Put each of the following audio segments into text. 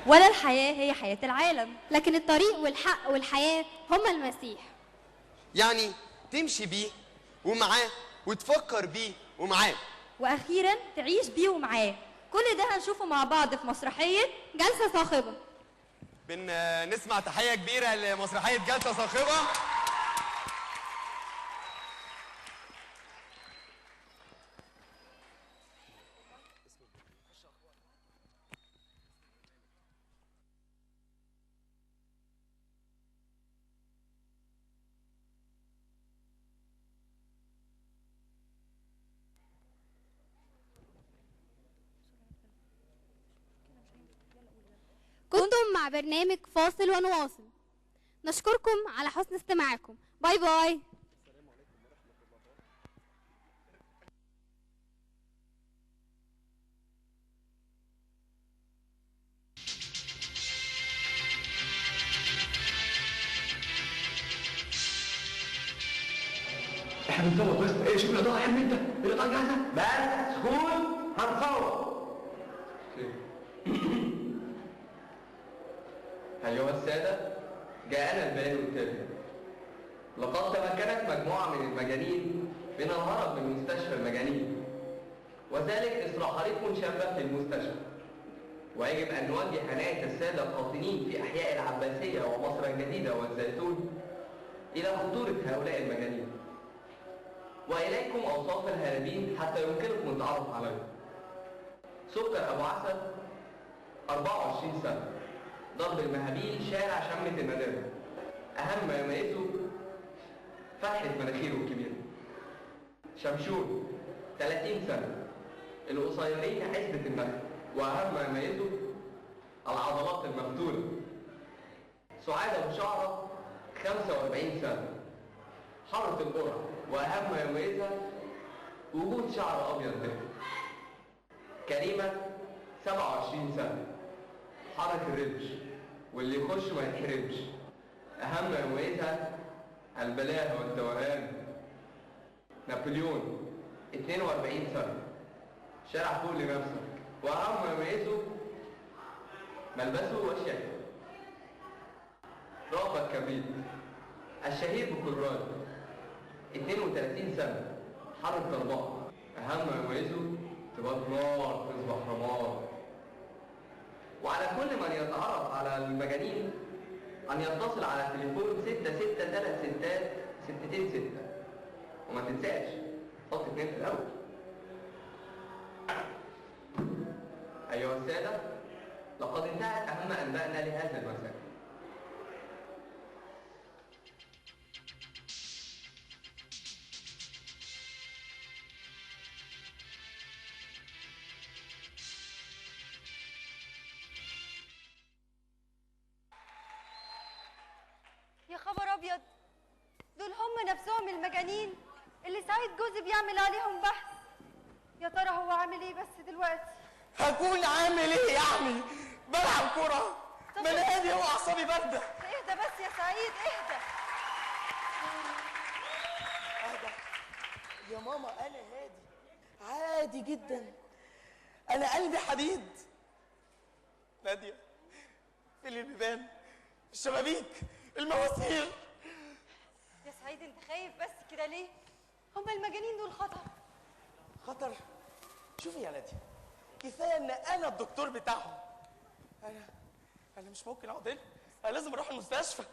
ولا الحياة هي حياة العالم، لكن الطريق والحق والحياة هما المسيح. يعني تمشي بيه ومعاه وتفكر بيه ومعاه، وأخيرا تعيش بيه ومعاه. كل ده هنشوفه مع بعض في مسرحية جلسة صاخبة. نسمع تحية كبيرة لمسرحية جلسة صاخبة. كنتم مع برنامج فاصل ونواصل. نشكركم على حسن استماعكم. باي باي. احنا بنصور بس. ايه شوف الاضاءه يا عم انت، الاضاءه جاهزه. بس سكون هنصور. أيها السادة، جاءنا البيان التالي. لقد تمكنت مجموعة من المجانين من الهرب من مستشفى المجانين، وذلك إثر حريق شابة في المستشفى. ويجب أن نوجه عناية السادة القاطنين في أحياء العباسية ومصر الجديدة والزيتون إلى خطورة هؤلاء المجانين. وإليكم أوصاف الهاربين حتى يمكنكم التعرف عليهم. سكر أبو عسل 24 سنة، ضرب المهابيل شارع شمة الندامة. أهم ما يميزه فتحة مناخيره الكبيرة. شمشون 30 سنة، القصيرين عزبة النخل، وأهم ما يميزه العضلات المفتولة. سعاد أبو شعرة 45 سنة، حرة القرع، وأهم ما يميزها وجود شعر أبيض ده. كريمة 27 سنة، حرك الربش، واللي يخش ما يتحرمش. أهم ما يميزها البلاهة والتوهان. نابليون 42 سنة، شارع فوق لنفسك، وأهم ما يميزه ملبسه وشياكته. رأفت كبير الشهير بكراد 32 سنة، حرب ضرباء، أهم ما يميزه تبقى نار تصبح رماد. وعلى كل من يتعرف على المجانين أن يتصل على التليفون 6636 وما تنساش حط 2 في الأول. أيها السادة، لقد انتهت أهم أنبائنا لهذا المساء. يا خبر ابيض، دول هم نفسهم المجانين اللي سعيد جوزي بيعمل عليهم بحث. يا ترى هو عامل ايه بس دلوقتي؟ هكون عامل ايه يعني؟ بلعب كرة، ما انا هادي واعصابي بارده. اهدى بس يا سعيد، اهدى. اهدى يا ماما، انا هادي عادي جدا، انا قلبي حديد. نادية، فين البيبان، الشبابيك، المواسير؟ يا سعيد انت خايف بس كده ليه؟ هم المجانين دول خطر. خطر؟ شوفي يا نادية، كفايه ان انا الدكتور بتاعهم. انا مش ممكن اقعد هنا، انا لازم اروح المستشفى.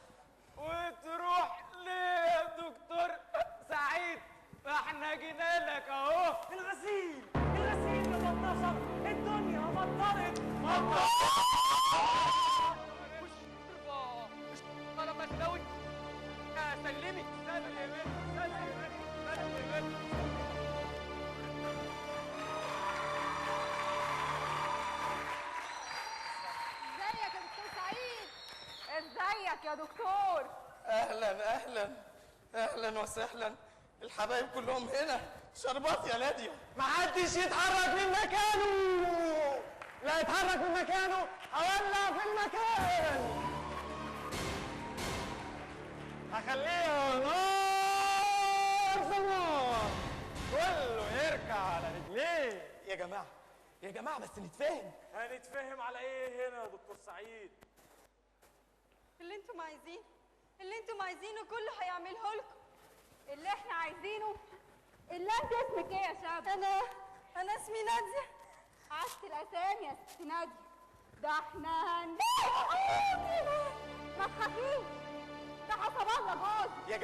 وتروح ليه يا دكتور سعيد؟ احنا جينا لك اهو. الغسيل لما انتصر الدنيا مطرت. لما استوي سلمي ازيك يا دكتور سعيد؟ ازيك يا دكتور؟ اهلا وسهلا، الحبايب كلهم هنا. شربات يا نادية. محدش يتحرك من مكانه، لا يتحرك من مكانه هولع في المكان. هخليها نار زمان، كله يركع على رجليه. يا جماعة يا جماعه بس نتفاهم. هنتفاهم على ايه هنا يا دكتور سعيد؟ اللي انتم عايزينه كله هيعمله لكم. اللي احنا عايزينه. اللي انت اسمك ايه يا شاب؟ انا اسمي ناديه. عشت الاسامي يا ست ناديه. ده احنا ما تخافيش، ده حسب الله جوز. يا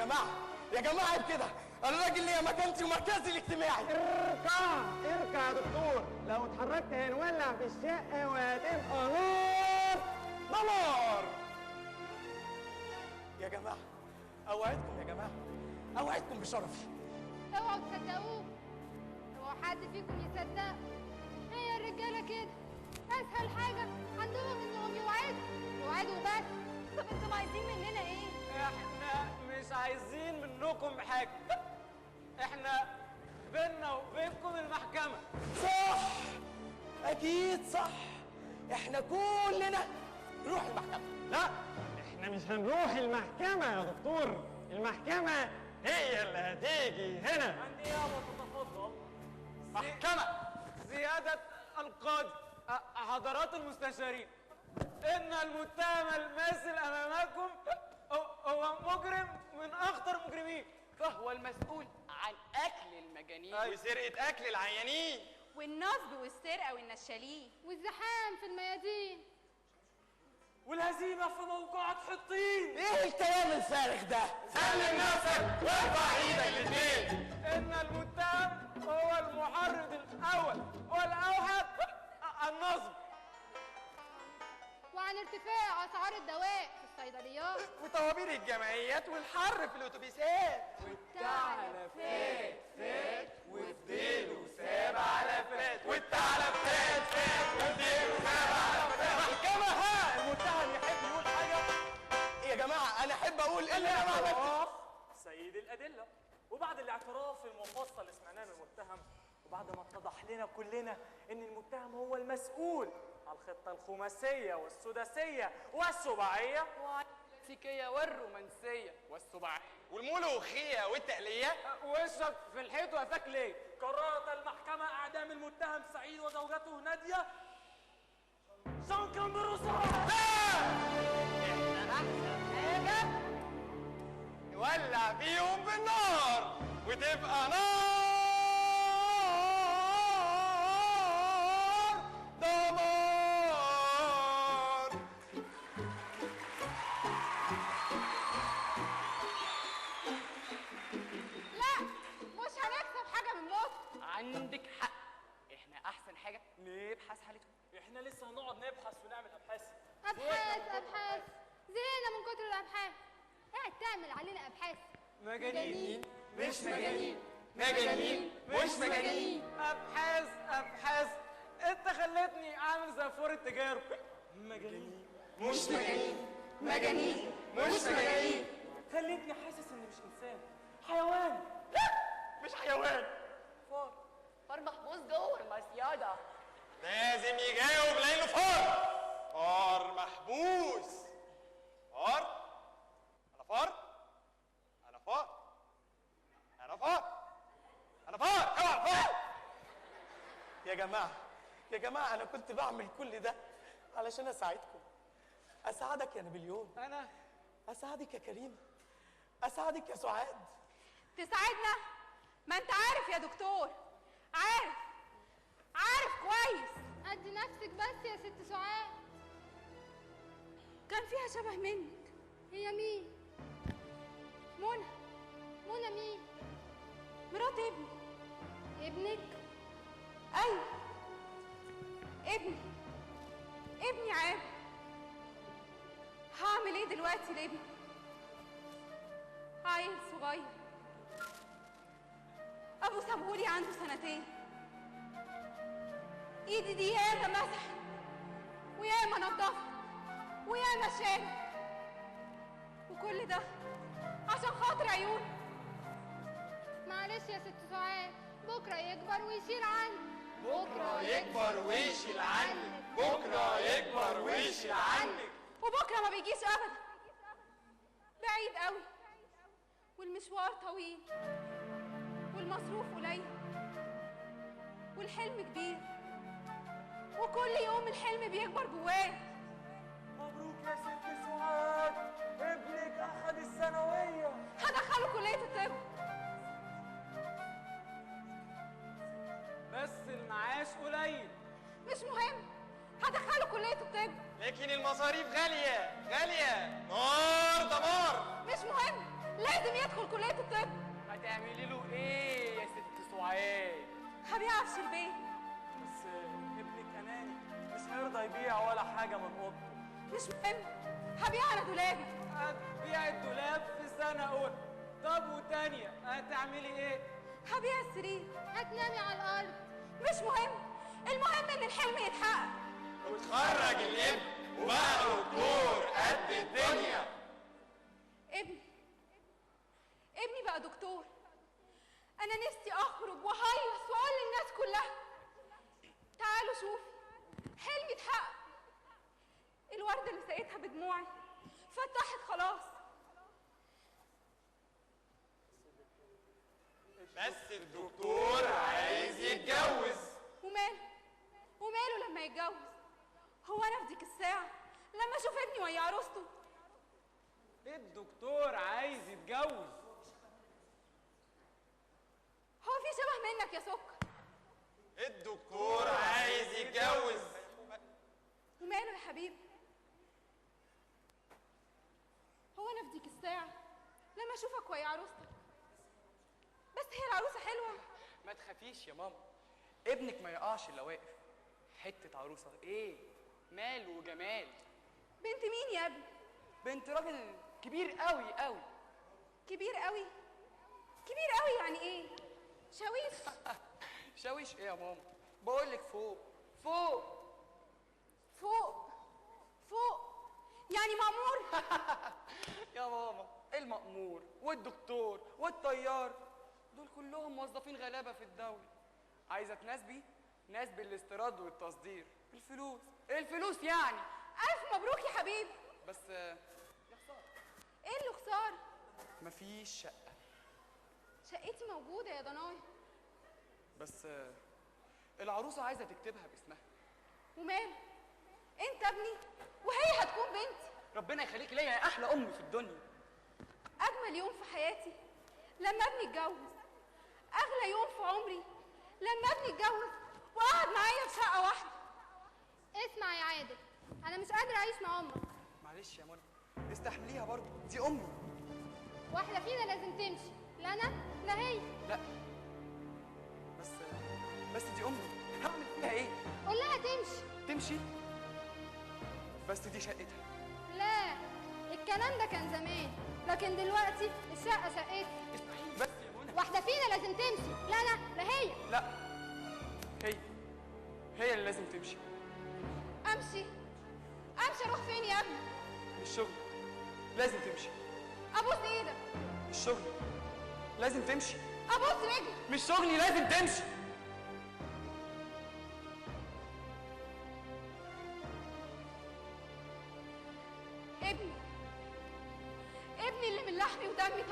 جماعه عيب كده، انا راجل ليا مكانتي ومركزي الاجتماعي. اركع يا دكتور، لو اتحركت هنولع في الشقه وهتبقى نار دمار. يا جماعه اوعدكم بشرفي. اوعوا تصدقوه، اوعوا حد فيكم يصدق. هي الرجاله كده، اسهل حاجه عندهم انهم يوعدوا بس. طب انتم عايزين مننا ايه؟ احنا مش عايزين منكم حاجه، احنا بيننا وبينكم المحكمه. صح، اكيد صح، احنا كلنا نروح المحكمه. لا، احنا مش هنروح المحكمه يا دكتور، المحكمه هي اللي هتيجي هنا. عندي يا تتفضل. محكمه سياده القاضي، حضرات المستشارين، ان المتهم الماثل امامكم هو مجرم من اخطر المجرمين، فهو المسؤول عن اكل المجانين وسرقه اكل العيانين والنصب والسرقه والنشالين والزحام في الميادين والهزيمه في موقعة حطين. ايه الكلام الفارغ ده؟ سلم نفسك وارفع ايدك الاثنين. ان المتهم هو المحرض الاول والاوحد النصب وعن ارتفاع اسعار الدواء في الصيدليات وطوابير الجمعيات والحر في الاتوبيسات والتعلفات وفديله 7000 والتعلفات وفديله 7000. محكمة ها، المتهم يحب يقول حاجة؟ يا جماعه انا احب اقول ان انا ما عملتش. سيد الأدلة، وبعد الاعتراف المفصل اللي سمعناه من المتهم، وبعد ما اتضح لنا كلنا ان المتهم هو المسؤول على الخطة الخماسية والسداسية والسباعية والكلاسيكيه والرومانسيه والسباعيه والملوخية والتقلية، وشك في الحيط وقفاك ليه؟ قررت المحكمة اعدام المتهم سعيد وزوجته نادية شنقا بالرصاص. احنا احسن حاجة نولع فيهم بالنار وتبقى نار دمار. لا، مش هنكسب حاجه من مصر. عندك حق، احنا احسن حاجه نبحث حالتهم. احنا لسه هنقعد نبحث ونعمل ابحاث. ابحاث زهقنا من كتر الابحاث. قاعد تعمل علينا ابحاث. مجانين مش مجانين، مجانين مش مجانين، ابحاث. انت خلتني عامل زي فور التجارب. مجانين مش مجانين، مجانين مش مجانين. خلتني حاسس اني مش انسان، حيوان. لا مش حيوان، فار محبوس جوه المصيادة. لازم يجاوب لانه فار محبوس. فار؟ انا فار؟ اوعى فار. يا جماعه انا كنت بعمل كل ده علشان اساعدكم، اساعدك يا نابليون، انا اساعدك يا كريم، اساعدك يا سعاد. تساعدنا؟ ما انت عارف يا دكتور، عارف كويس. ادي نفسك بس يا ست سعاد. كان فيها شبه منك. هي مين؟ منى مين؟ مرات ابني. ابنك؟ ايوه ابني عام. هعمل ايه دلوقتي لابني؟ عيل صغير ابو سابهولي عنده 2 سنين. ايدي دي ياما مسحت وياما نضفت وياما شالت، وكل ده عشان خاطر عيوني. معلش يا ست سعاد، بكره يكبر ويشيل عنك. بكره يكبر ويشيل عنك، بكره يكبر ويشيل عنك. وبكره ما بيجيش ابدا، بعيد قوي، والمشوار طويل، والمصروف قليل، والحلم كبير، وكل يوم الحلم بيكبر جواه. مبروك يا ست سعاد، ابنك اخد الثانويه. هدخله كليه الطب. بس المعاش قليل. مش مهم، هدخله كليه الطب. لكن المصاريف غاليه غاليه، نار دمار. مش مهم، لازم يدخل كليه الطب. هتعملي له ايه يا ست سعاد؟ هبيع عفش البيت. بس ابنك اناني، مش هيرضى يبيع ولا حاجه من اوضته. مش مهم، هبيع على دولابي. هتبيع الدولاب في سنه اولى، طب وتانيه هتعملي ايه؟ هبيع السرير. هتنامي على الارض. مش مهم، المهم ان الحلم يتحقق. وتخرج الابن وبقى دكتور قد الدنيا. ابني بقى دكتور. انا نفسي اخرج وهيص واقول للناس كلها تعالوا شوفي حلمي اتحقق. الورده اللي سقيتها بدموعي فتحت خلاص. بس الدكتور عايز يتجوز. وماله لما يتجوز؟ هو انا في ديك الساعه لما اشوف ابني ويا عروسته؟ الدكتور عايز يتجوز. هو في شبه منك يا سكر؟ الدكتور عايز يتجوز. وماله يا حبيبي؟ هو انا في ديك الساعه لما اشوفك ويا عروستك؟ بس هي العروسه حلوه. ما تخافيش يا ماما، ابنك ما يقعش الا واقف. حته عروسه ايه، مال وجمال. بنت مين يا ابني؟ بنت راجل كبير قوي قوي. كبير قوي؟ كبير قوي يعني ايه؟ شاويش؟ شاويش ايه يا ماما؟ بقول لك فوق فوق فوق فوق يعني مأمور. يا ماما المأمور والدكتور والطيار دول كلهم موظفين غلابه في الدوله. عايزه تناسبي؟ ناس بالاستيراد والتصدير. الفلوس يعني. الف مبروك يا حبيبي. بس ايه اللي خساره؟ مفيش شقه. شقتي موجوده يا ضنايا. بس العروسه عايزه تكتبها باسمها. وماله؟ انت ابني وهي هتكون بنتي. ربنا يخليك ليا يا احلى ام في الدنيا. اجمل يوم في حياتي لما ابني اتجوز. اغلى يوم في عمري لما ابني اتجوز وقعد معايا في شقه واحده. اسمع يا عادل، انا مش قادره اعيش مع امك. معلش يا منى، استحمليها برضه، دي امي. واحده فينا لازم تمشي، لا انا لا هي. لا بس دي امي، هعمل فيها ايه؟ قول لها تمشي. بس دي شقتها. لا الكلام ده كان زمان، لكن دلوقتي الشقه شقتي. اسمعيني بس يا منى. واحده فينا لازم تمشي، لا انا لا هي. لا هي اللي لازم تمشي. امشي اروح فين يا ابني؟ الشغل لازم تمشي. ابوس ايدك. الشغل لازم تمشي. ابوس رجلك. مش شغلي لازم تمشي. ابني اللي من لحمي ودمي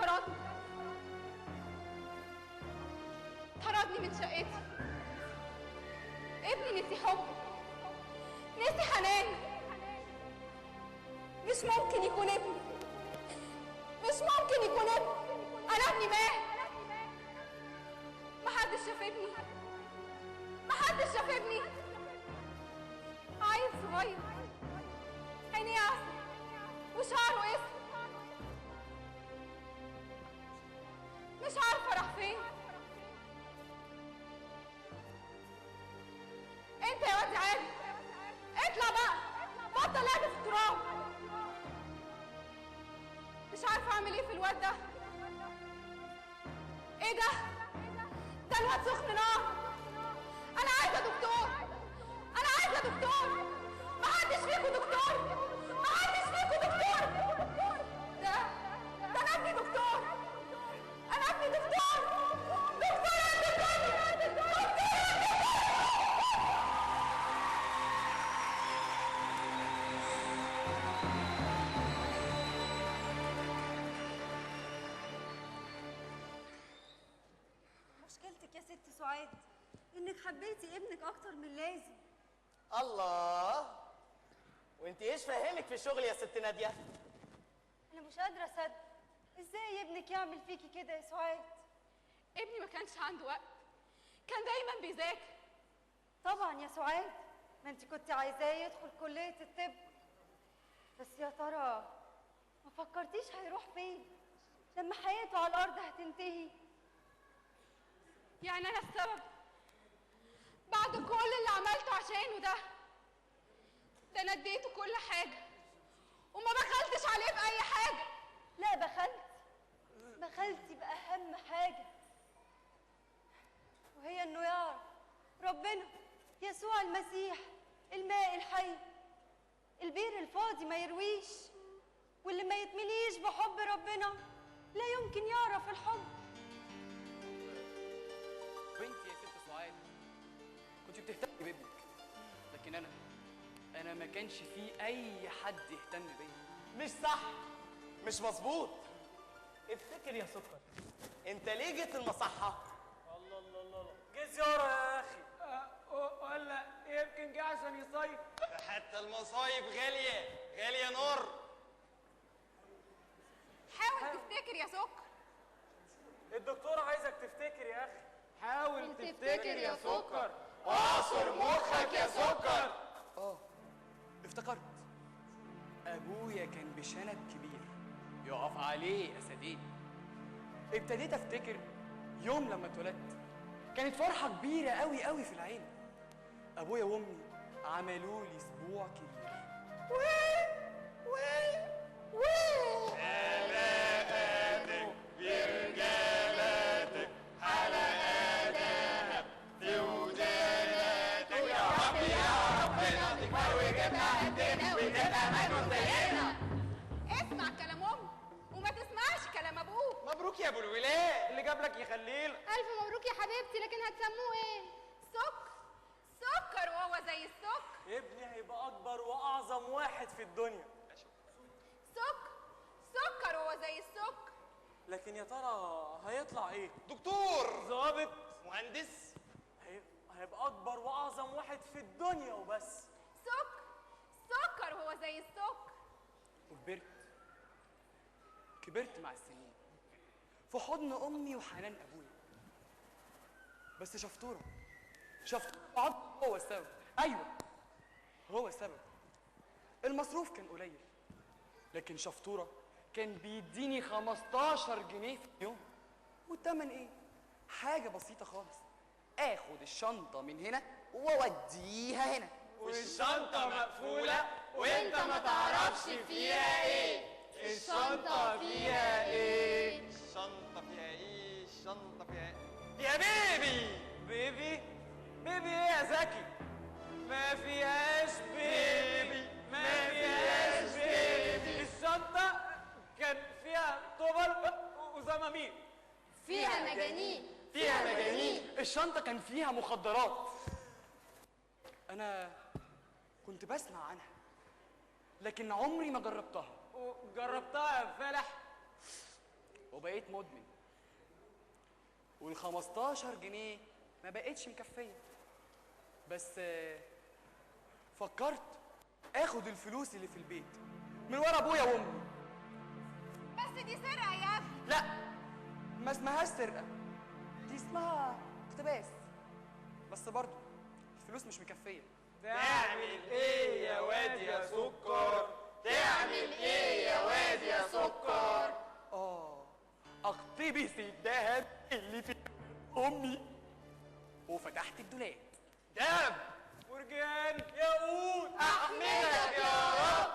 طردني من شقتي. ابني نسي حبي، نسي حناني. مش ممكن يكون ابني، مش ممكن يكون ابني. انا ابني مات. محدش شاف ابني. عيل صغير، عينيه عسل وشعره اسود. مش عارفه راح فين. انت يا واد عادل اطلع بقى، بطل لعب في التراب. مش عارفه اعمل ايه في الواد ده. ايه ده الواد سخن نار. انا عايزه دكتور. محدش فيكم دكتور. ده انا ابني دكتور. مشكلتك يا ست سعاد انك حبيتي ابنك اكتر من لازم. الله، وانت ايش فاهمك في الشغل يا ست ناديه؟ انا مش قادره اصدق ازاي ابنك يعمل فيكي كده يا سعاد. ابني ما كانش عنده وقت، كان دايما بيذاكر. طبعا يا سعاد، ما انت كنت عايزاه يدخل كليه الطب، بس يا ترى ما فكرتيش هيروح فين لما حياته على الارض هتنتهي؟ يعني انا السبب بعد كل اللي عملته عشانه ده انا اديته كل حاجه وما بخلتش عليه باي حاجه. لا بخلتي باهم حاجه، وهي انه يعرف ربنا يسوع المسيح الماء الحي. البير الفاضي ما يرويش، واللي ما يتمليش بحب ربنا لا يمكن يعرف الحب. وانت يا ست سعاد كنت بتهتمي بابنك، لكن انا ما كانش في اي حد يهتم بيا. مش صح، مش مظبوط. افتكر يا سكر، انت ليه جيت المصحه؟ الله الله الله، جه زياره يا اخي. ولا يمكن جه عشان يصيف. حتى المصايب غاليه نور. حاول تفتكر يا سكر. الدكتور عايزك تفتكر يا اخي. حاول تفتكر يا سكر. اعصر مخك يا سكر. افتكرت ابويا كان بشنب كبير يقف عليه اسدين. ابتديت افتكر يوم لما اتولدت كانت فرحه كبيره قوي قوي في العين. ابويا وامي عملوا لي اسبوع كبير. حلقاتك برجالاتك، حلقاتك في وداناتك، يا رب يا ربنا تكبر وجبنا قدنا وتبقى مجنون زينا. اسمع كلام امك وما تسمعش كلام ابوك. مبروك يا ابو الولاد. اللي جاب لك يخليل. الف مبروك يا حبيبتي، لكن هتسموه ايه؟ سكر وهو زي السكر. ابني هيبقى اكبر واعظم واحد في الدنيا. سكر وهو زي السكر. لكن يا ترى هيطلع ايه؟ دكتور، ظابط، مهندس، هيبقى اكبر واعظم واحد في الدنيا وبس. سكر وهو زي السكر. كبرت مع السنين في حضن امي وحنان ابويا. بس شفطوره هو السبب. ايوه هو السبب. المصروف كان قليل، لكن شفطوره كان بيديني 15 جنيه في اليوم. والتمن ايه؟ حاجه بسيطه خالص. اخد الشنطه من هنا واوديها هنا، والشنطة مقفولة وانت ما تعرفش فيها ايه. الشنطة فيها ايه؟ الشنطة فيها ايه؟ الشنطة فيها ايه؟ يا بيبي. بيبي ايه يا زكي؟ ما فيهاش بيبي، ما فيهاش بيبي. الشنطة كان فيها طبل وزمامير. فيها مجانين. الشنطه كان فيها مخدرات. انا كنت بسمع عنها لكن عمري ما جربتها. جربتها يا فالح؟ وبقيت مدمن، وال15 جنيه ما بقتش مكفيه. بس فكرت اخد الفلوس اللي في البيت من ورا ابويا وامي. بس دي سرقه يا ابني. لا، ما اسمهاش سرقه، دي اسمها اقتباس. بس برضه الفلوس مش مكفيه. تعمل ايه يا واد يا سكر؟ تعمل ايه يا واد يا سكر؟ اقتبس الذهب اللي في امي وفتحت الدولاب. دهب، مرجان، ياقوت، احمدك يا رب.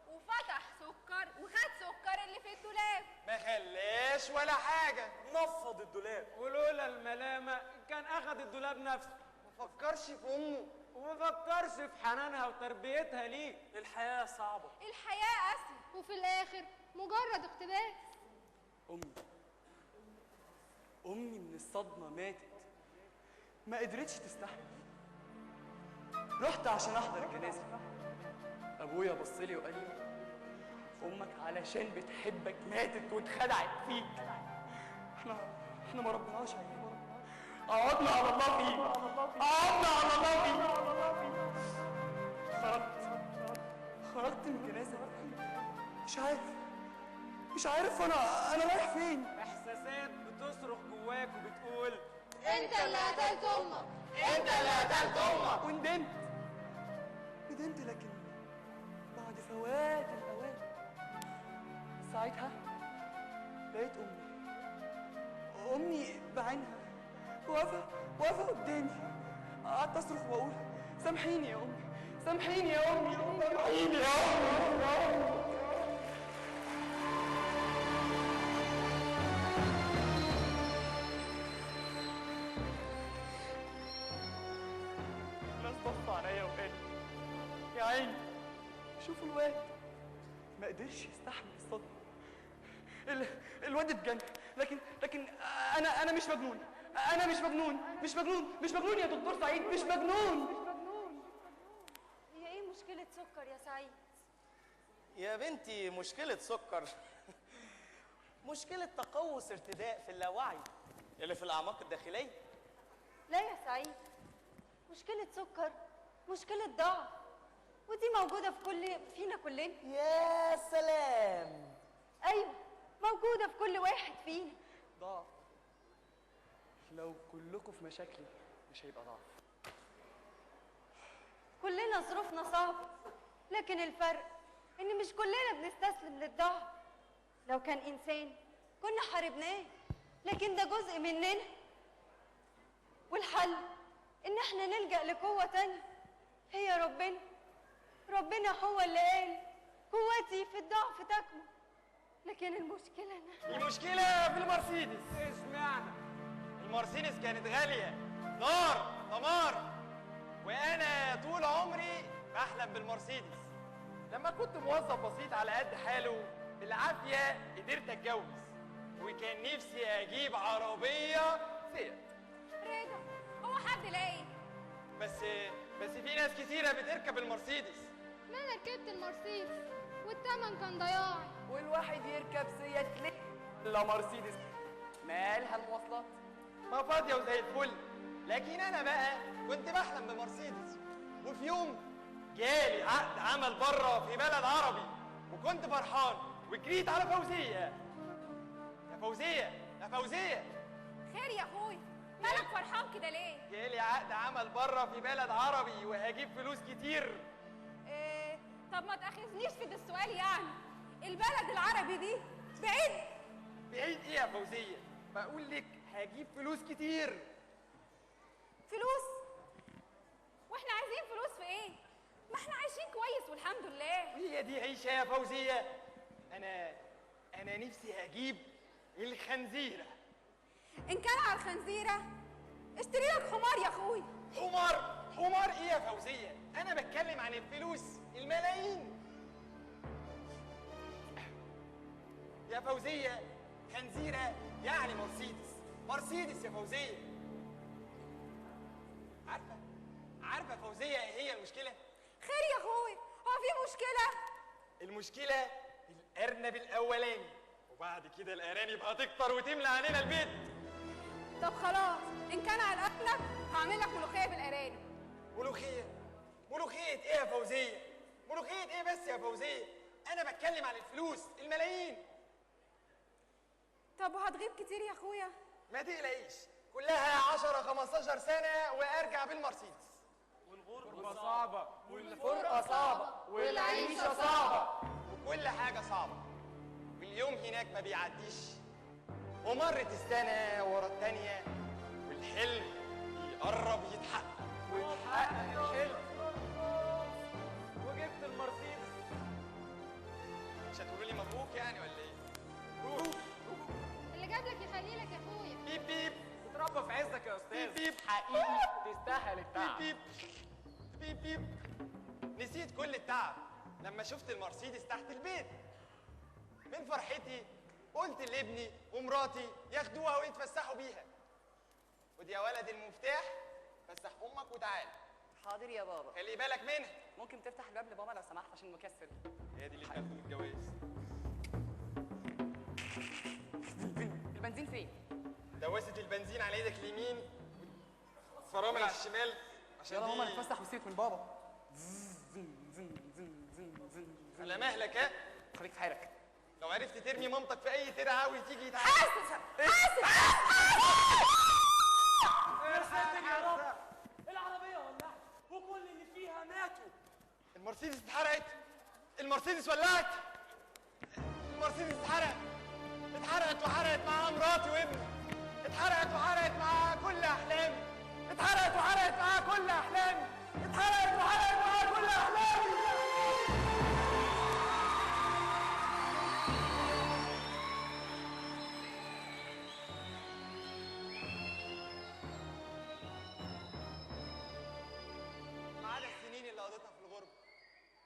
وفتح سكر وخد سكر اللي في الدولاب. ما خلاش ولا حاجة. نفض الدولاب، ولولا الملامة كان اخد الدولاب نفسه. ما فكرش في امه وما فكرش في حنانها وتربيتها ليه. الحياة صعبة. الحياه قاسيه وفي الاخر مجرد اقتباس. امي من الصدمه ماتت، ما قدرتش تستحمل. رحت عشان احضر الجنازه. ابويا بص لي وقال لي امك علشان بتحبك ماتت واتخدعت فيك. احنا ما ربناهاش عليك، قعدنا على الله فيك. خرجت من الجنازه مش عارف انا رايح فين. احساسات بتصرخ جواك وبتقول انت اللي قتلت امك. انت اللي قتلت امك. وندمت لكن بعد فوات الاوان ساعتها لقيت امي بعينها واقفه قدامي. قعدت اصرخ واقول سامحيني يا امي، سامحيني يا امي، سامحيني يا امي. الناس بصوا عليا وقالوا يا عيني شوفوا الواد ما قدرش يستحمل الصدمه. الواد اتجنن، لكن انا مش مجنون، انا مش مجنون يا دكتور سعيد، مش مجنون. هي ايه مشكلة سكر يا سعيد؟ يا بنتي مشكلة سكر مشكلة تقوس ارتداء في اللاوعي اللي في الأعماق الداخلية. لا يا سعيد، مشكلة سكر مشكلة ضعف، ودي موجودة فينا كلنا. يا سلام. ايوه موجودة في كل واحد فينا. ضعف؟ لو كلكم في مشاكلي مش هيبقى ضعف. كلنا ظروفنا صعبة، لكن الفرق ان مش كلنا بنستسلم للضعف. لو كان انسان كنا حاربناه، لكن ده جزء مننا، والحل ان احنا نلجأ لقوة تانية هي ربنا هو اللي قال قوتي في الضعف تكمن. لكن المشكلة في المرسيدس. اشمعنى؟ المرسيدس كانت غالية، نار، دمار، وأنا طول عمري بحلم بالمرسيدس. لما كنت موظف بسيط على قد حاله بالعافية قدرت أتجوز، وكان نفسي أجيب عربية فيات. رضا هو حد لاقي؟ بس في ناس كتيرة بتركب المرسيدس. ما انا ركبت المرسيدس والتمن كان ضياعي. والواحد يركب سيات ليه؟ لا مرسيدس مالها المواصلات؟ ما فاضية وزي الفل. لكن أنا بقى كنت بحلم بمرسيدس، وفي يوم جالي عقد عمل بره في بلد عربي، وكنت فرحان وجريت على فوزية. يا فوزية خير يا اخوي، مالك فرحان كده ليه؟ جالي عقد عمل بره في بلد عربي وهجيب فلوس كتير. طب ما تاخذنيش في ده السؤال يعني. البلد العربي دي بعيد ايه يا فوزية؟ بقول لك هجيب فلوس كتير. فلوس؟ واحنا عايزين فلوس في ايه؟ ما احنا عايشين كويس والحمد لله. هي دي عيشة يا فوزية؟ أنا نفسي أجيب الخنزيرة. ان كان على الخنزيرة اشتري لك حمار يا اخوي. حمار ايه يا فوزية؟ أنا بتكلم عن الفلوس، الملايين. يا فوزية خنزيرة يعني مرسيدس يا فوزية. عارفة فوزية ايه هي المشكلة؟ خير يا اخوي، هو في مشكلة؟ المشكلة الأرنب الأولاني، وبعد كده الأرانب هتكتر وتملى علينا البيت. طب خلاص، ان كان على الأرنب هعمل لك ملوخية بالأرانب. ملوخية ايه يا فوزية؟ ملوخية ايه بس يا فوزية؟ أنا بتكلم عن الفلوس، الملايين. طب وهتغيب كتير يا اخويا؟ ما تقلقيش، كلها 10-15 سنة وأرجع بالمرسيدس. والغربة صعبة، والفرقة صعبة، والعيشة صعبة، وكل حاجة صعبة، واليوم هناك ما بيعديش، ومرت السنة ورا التانية، والحلم يقرب يتحقق. واتحقق الحلم وجبت المرسيدس. مش هتقولوا لي مبروك يعني ولا ايه؟ مبروك. اللي جاب لك يخلي لك يا اخويا. بيب بيب. اتربى في عزك يا استاذ. بيب حقيقي تستاهل التعب. بيب. نسيت كل التعب لما شفت المرسيدس تحت البيت. من فرحتي قلت لابني ومراتي ياخدوها ويتفسحوا بيها. خد يا ولد المفتاح، فسح امك وتعال. حاضر يا بابا. خلي بالك منها. ممكن تفتح الباب لبابا لو سمحت عشان مكسل. هي دي اللي تاخد الجواز. البنزين فين؟ دواسة البنزين على ايدك اليمين، فرامل على الشمال، عشان يلا دي ماما نتفسح وسيبك من بابا. على مهلك ها. خليك في حالك. لو عرفت ترمي مامتك في اي ترعاوي تيجي تعالى. حاسس ايه الحاجة يا رب؟ العربية ولعت وكل اللي فيها ماتوا. المرسيدس اتحرقت. المرسيدس ولعت. المرسيدس اتحرقت وحرقت معاها مراتي وابني. اتحرقت وحرقت معاها كل احلامي. اتحرقت وحرقت معاها كل احلامي. اتحرقت وحرقت معاها كل احلامي. ما عدا السنين اللي قضيتها في الغربة.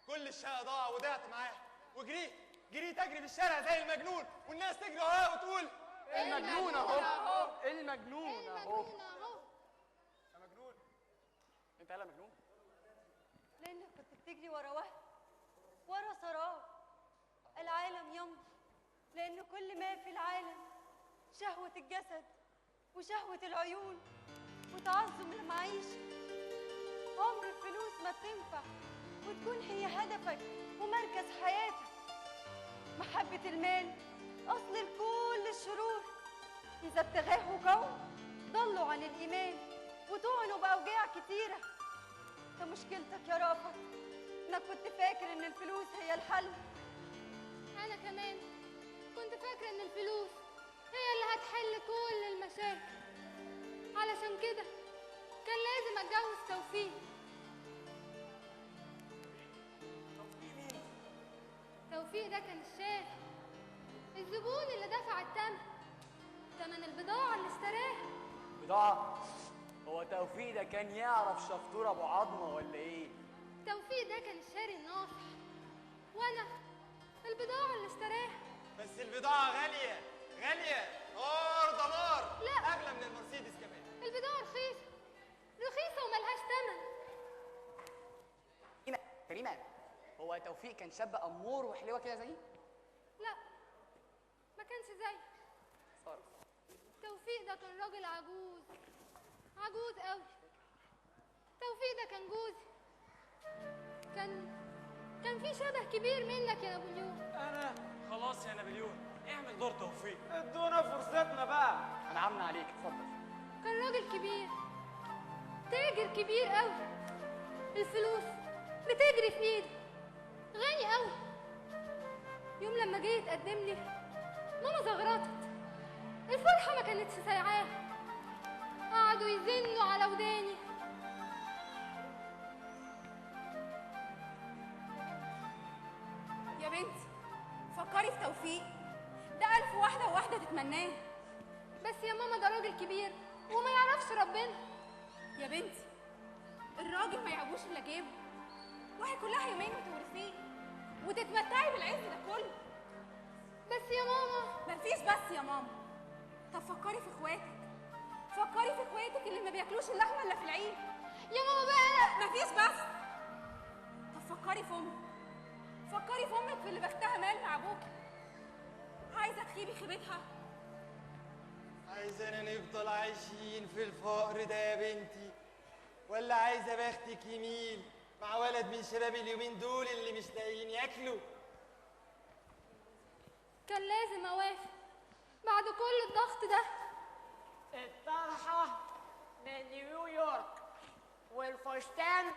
كل الشقة ضاع وضعت معاها وجريت اجري في الشارع زي المجنون والناس تجري ورايا وتقول المجنون اهو. المجنون اهو. يا مجنون. انت يالا مجنون. لانك كنت بتجري ورا وهم، ورا سراب. العالم يمضي، لان كل ما في العالم شهوة الجسد وشهوة العيون وتعظم المعيشة. عمر الفلوس ما بتنفع وتكون هي هدفك ومركز حياتك. محبة المال أصل لكل الشرور. إذا ابتغاه قوم ضلوا عن الإيمان وتعنوا بأوجاع كتيرة. ده مشكلتك يا رافت، إنك كنت فاكر إن الفلوس هي الحل. أنا كمان كنت فاكرة إن الفلوس هي اللي هتحل كل المشاكل. علشان كده كان لازم أتجوز توفيق. توفيق ده كان الشاف، الزبون اللي دفع تمن البضاعة اللي اشتراها. بضاعة؟ هو توفيق ده كان يعرف شفطور ابو عظمة ولا ايه؟ توفيق ده كان الشاري الناصح، وانا البضاعة اللي اشتراها. بس البضاعة غالية نار دمار. لا، أغلى من المرسيدس كمان. البضاعة رخيصة وملهاش تمن. كريمة، هو توفيق كان شاب أمور وحلوة كده زيي؟ لا، ما كانش زي صارف. توفيق ده كان راجل عجوز قوي. توفيق ده كان جوزي. كان في شبه كبير منك يا نابليون. انا خلاص يا نابليون، اعمل دور توفيق. ادونا فرصتنا بقى. هنعمنا عليك، اتفضل. كان راجل كبير، تاجر كبير قوي. الفلوس بتجري في ايده، غني قوي. يوم لما جه يتقدم لي ماما زغرطت. الفرحة ما كانتش سايعاه. قعدوا يزنوا على وداني. يا بنتي فكري في توفيق، ده 1000 واحدة وواحدة تتمناه. بس يا ماما ده راجل كبير وما يعرفش ربنا. يا بنتي الراجل ما يعجبوش الا جيبه. واحد كلها يومين وتورثيه وتتمتعي بالعز ده كله. بس يا ماما. مفيش بس يا ماما. طب فكري في اخواتك، فكري في اخواتك اللي ما بياكلوش اللحمه الا في العيد. يا ماما بقى. مفيش بس. طب فكري في امك، فكري في امك في اللي بختها مال مع ابوكي. عايزه تخيبي خيبتها؟ عايزانا نفضل عايشين في الفقر ده يا بنتي، ولا عايزه بختك يميل مع ولد من شباب اليومين دول اللي مش لاقيين ياكلوا؟ كان لازم اوافق بعد كل الضغط ده. الطرحة من نيويورك، والفستان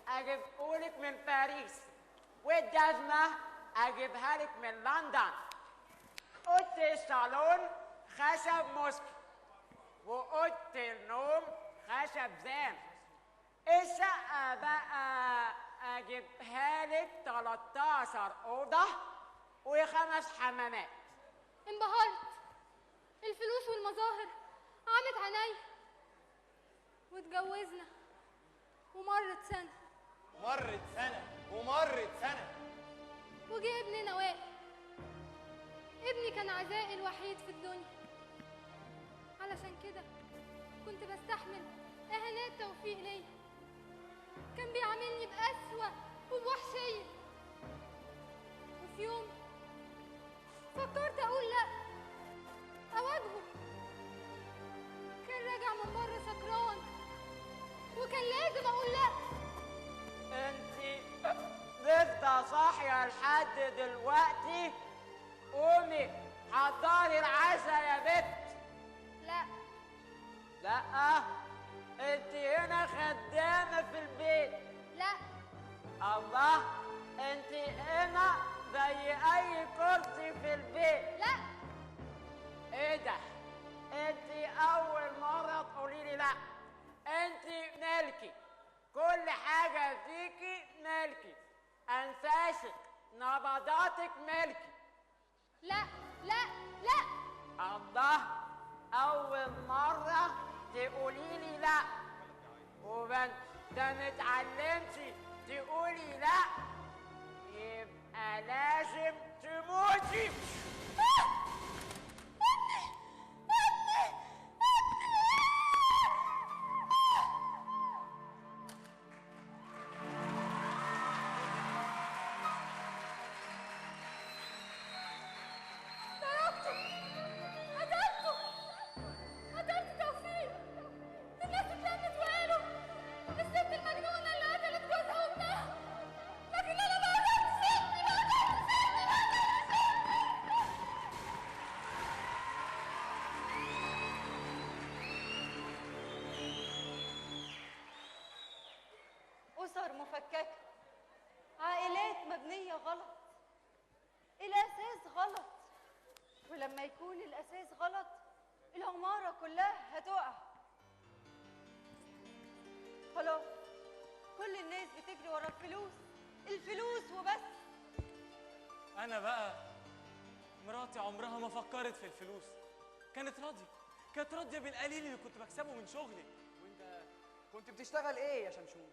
اجيبهولك من باريس، والجزمة اجيبها لك من لندن. اوضة الصالون خشب موسكي، واوضة النوم خشب زان. الشقة بقى اجيبها لك 13 اوضة و5 حمامات. انبهرت. الفلوس والمظاهر عمت عينيا. واتجوزنا ومرت سنة وجه ابننا وائل. ابني كان عزائي الوحيد في الدنيا. علشان كده كنت بستحمل اهانات توفيق ليا. كان بيعاملني بقسوة وبوحشية. وفي يوم فكرت اقول لا، اواجهه. كان راجع من بره سكران وكان لازم اقول لا. انتي ضد لسه صاحيه لحد دلوقتي؟ قومي حضري العشاء يا بت. لا لا، انت هنا خدامه في البيت. لا الله، انت هنا زي اي كرسي في البيت. لا ايه ده؟ انت اول مره تقولي لي لا. انت ملكي، كل حاجه فيكي ملكي، انفاسك نبضاتك ملكي. لا لا لا الله، اول مره تقولي لي لا. وبنت ده متعلمتي تقولي لا، يبقى لازم تموتي. قتلت توفيق. الناس اتلمت وقالوا الست المجنونة اللي قتلت جوزها وابنها، لكن أنا ما قتلتش ابني، ما قتلتش ابني، ما قتلتش ابني. أسر مفككة، عائلات مبنية غلط، الأساس غلط، ولما يكون الأساس غلط العمارة كلها هتقع. خلاص، كل الناس بتجري ورا الفلوس، الفلوس وبس. انا بقى مراتي عمرها ما فكرت في الفلوس، كانت راضيه بالقليل اللي كنت بكسبه من شغلي. وانت كنت بتشتغل ايه يا شمشون؟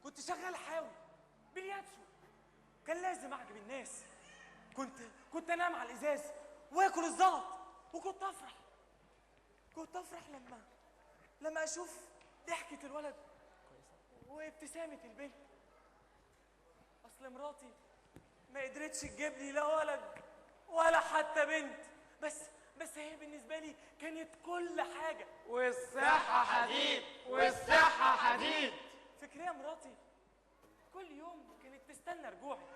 كنت شغال حاوي بلياتشو. كان لازم اعجب الناس. كنت انام على الازاز واكل الزلط، وكنت افرح لما اشوف ضحكة الولد وابتسامة البنت. اصل مراتي ما قدرتش تجيب لي لا ولد ولا حتى بنت، بس هي بالنسبة لي كانت كل حاجة. والصحة حديد، والصحة حديد. فكرية مراتي كل يوم كانت تستنى رجوعي،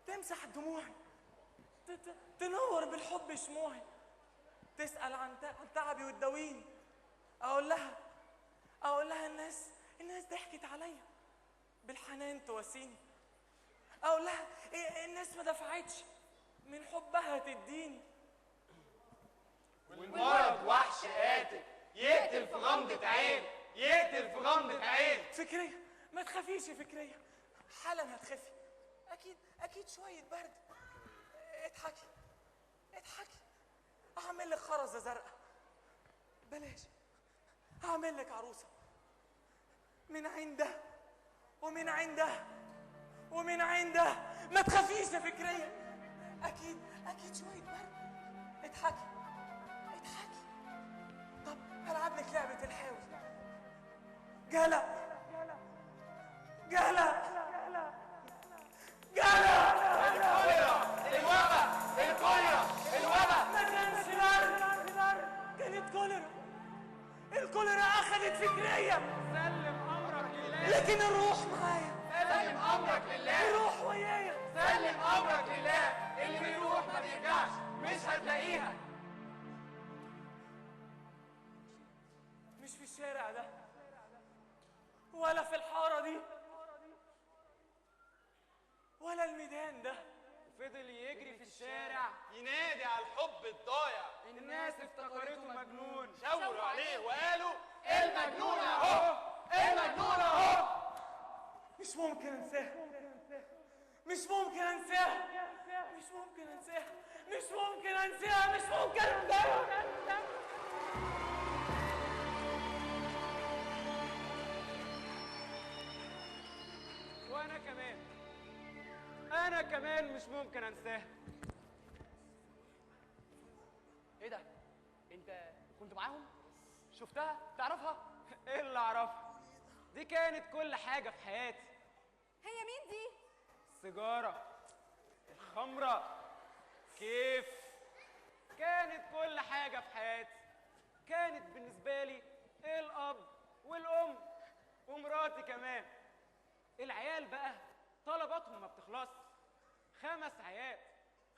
تمسح دموعي، تنور بالحب شموعي، تسأل عن تعبي وتداويني. أقول لها الناس ضحكت عليا، بالحنان تواسيني. أقول لها الناس ما دفعتش، من حبها تديني. والمرض وحش قاتل، يقتل في غمضة عين، يقتل في غمضة عين. فكرية ما تخافيش يا فكرية، حالا هتخفي. أكيد شوية برد. اضحكي أعمل لك خرزة زرقاء، بلاش، هعمل لك عروسة من عنده ومن عنده. ما تخافيش يا فكرية، أكيد شوية برد. اضحكي. طب هلعب لك لعبة الحاوي. جلا الوبا. ما كانش برد، كانت الكوليرا أخذت فكرية. سلم أمرك لله، لكن الروح معايا. سلم أمرك لله، الروح ويايا. سلم أمرك لله. اللي بيروح ما بيرجعش، مش هتلاقيها. مش في الشارع ده ولا في الحارة دي ولا الميدان ده. فضل يجري في الشارع ينادي على الحب الضايع. الناس افتكرته مجنون، شاوروا عليه وقالوا المجنون اهو، المجنون اهو. مش ممكن انساها. وانا كمان مش ممكن انساها. ايه ده؟ انت كنت معاهم؟ شفتها؟ تعرفها؟ ايه اللي اعرفها؟ دي كانت كل حاجة في حياتي. هي مين دي؟ السيجارة، الخمرة، كيف. كانت كل حاجة في حياتي. كانت بالنسبة لي الأب والأم ومراتي كمان. العيال بقى طلباتهم ما بتخلص. 5 عيال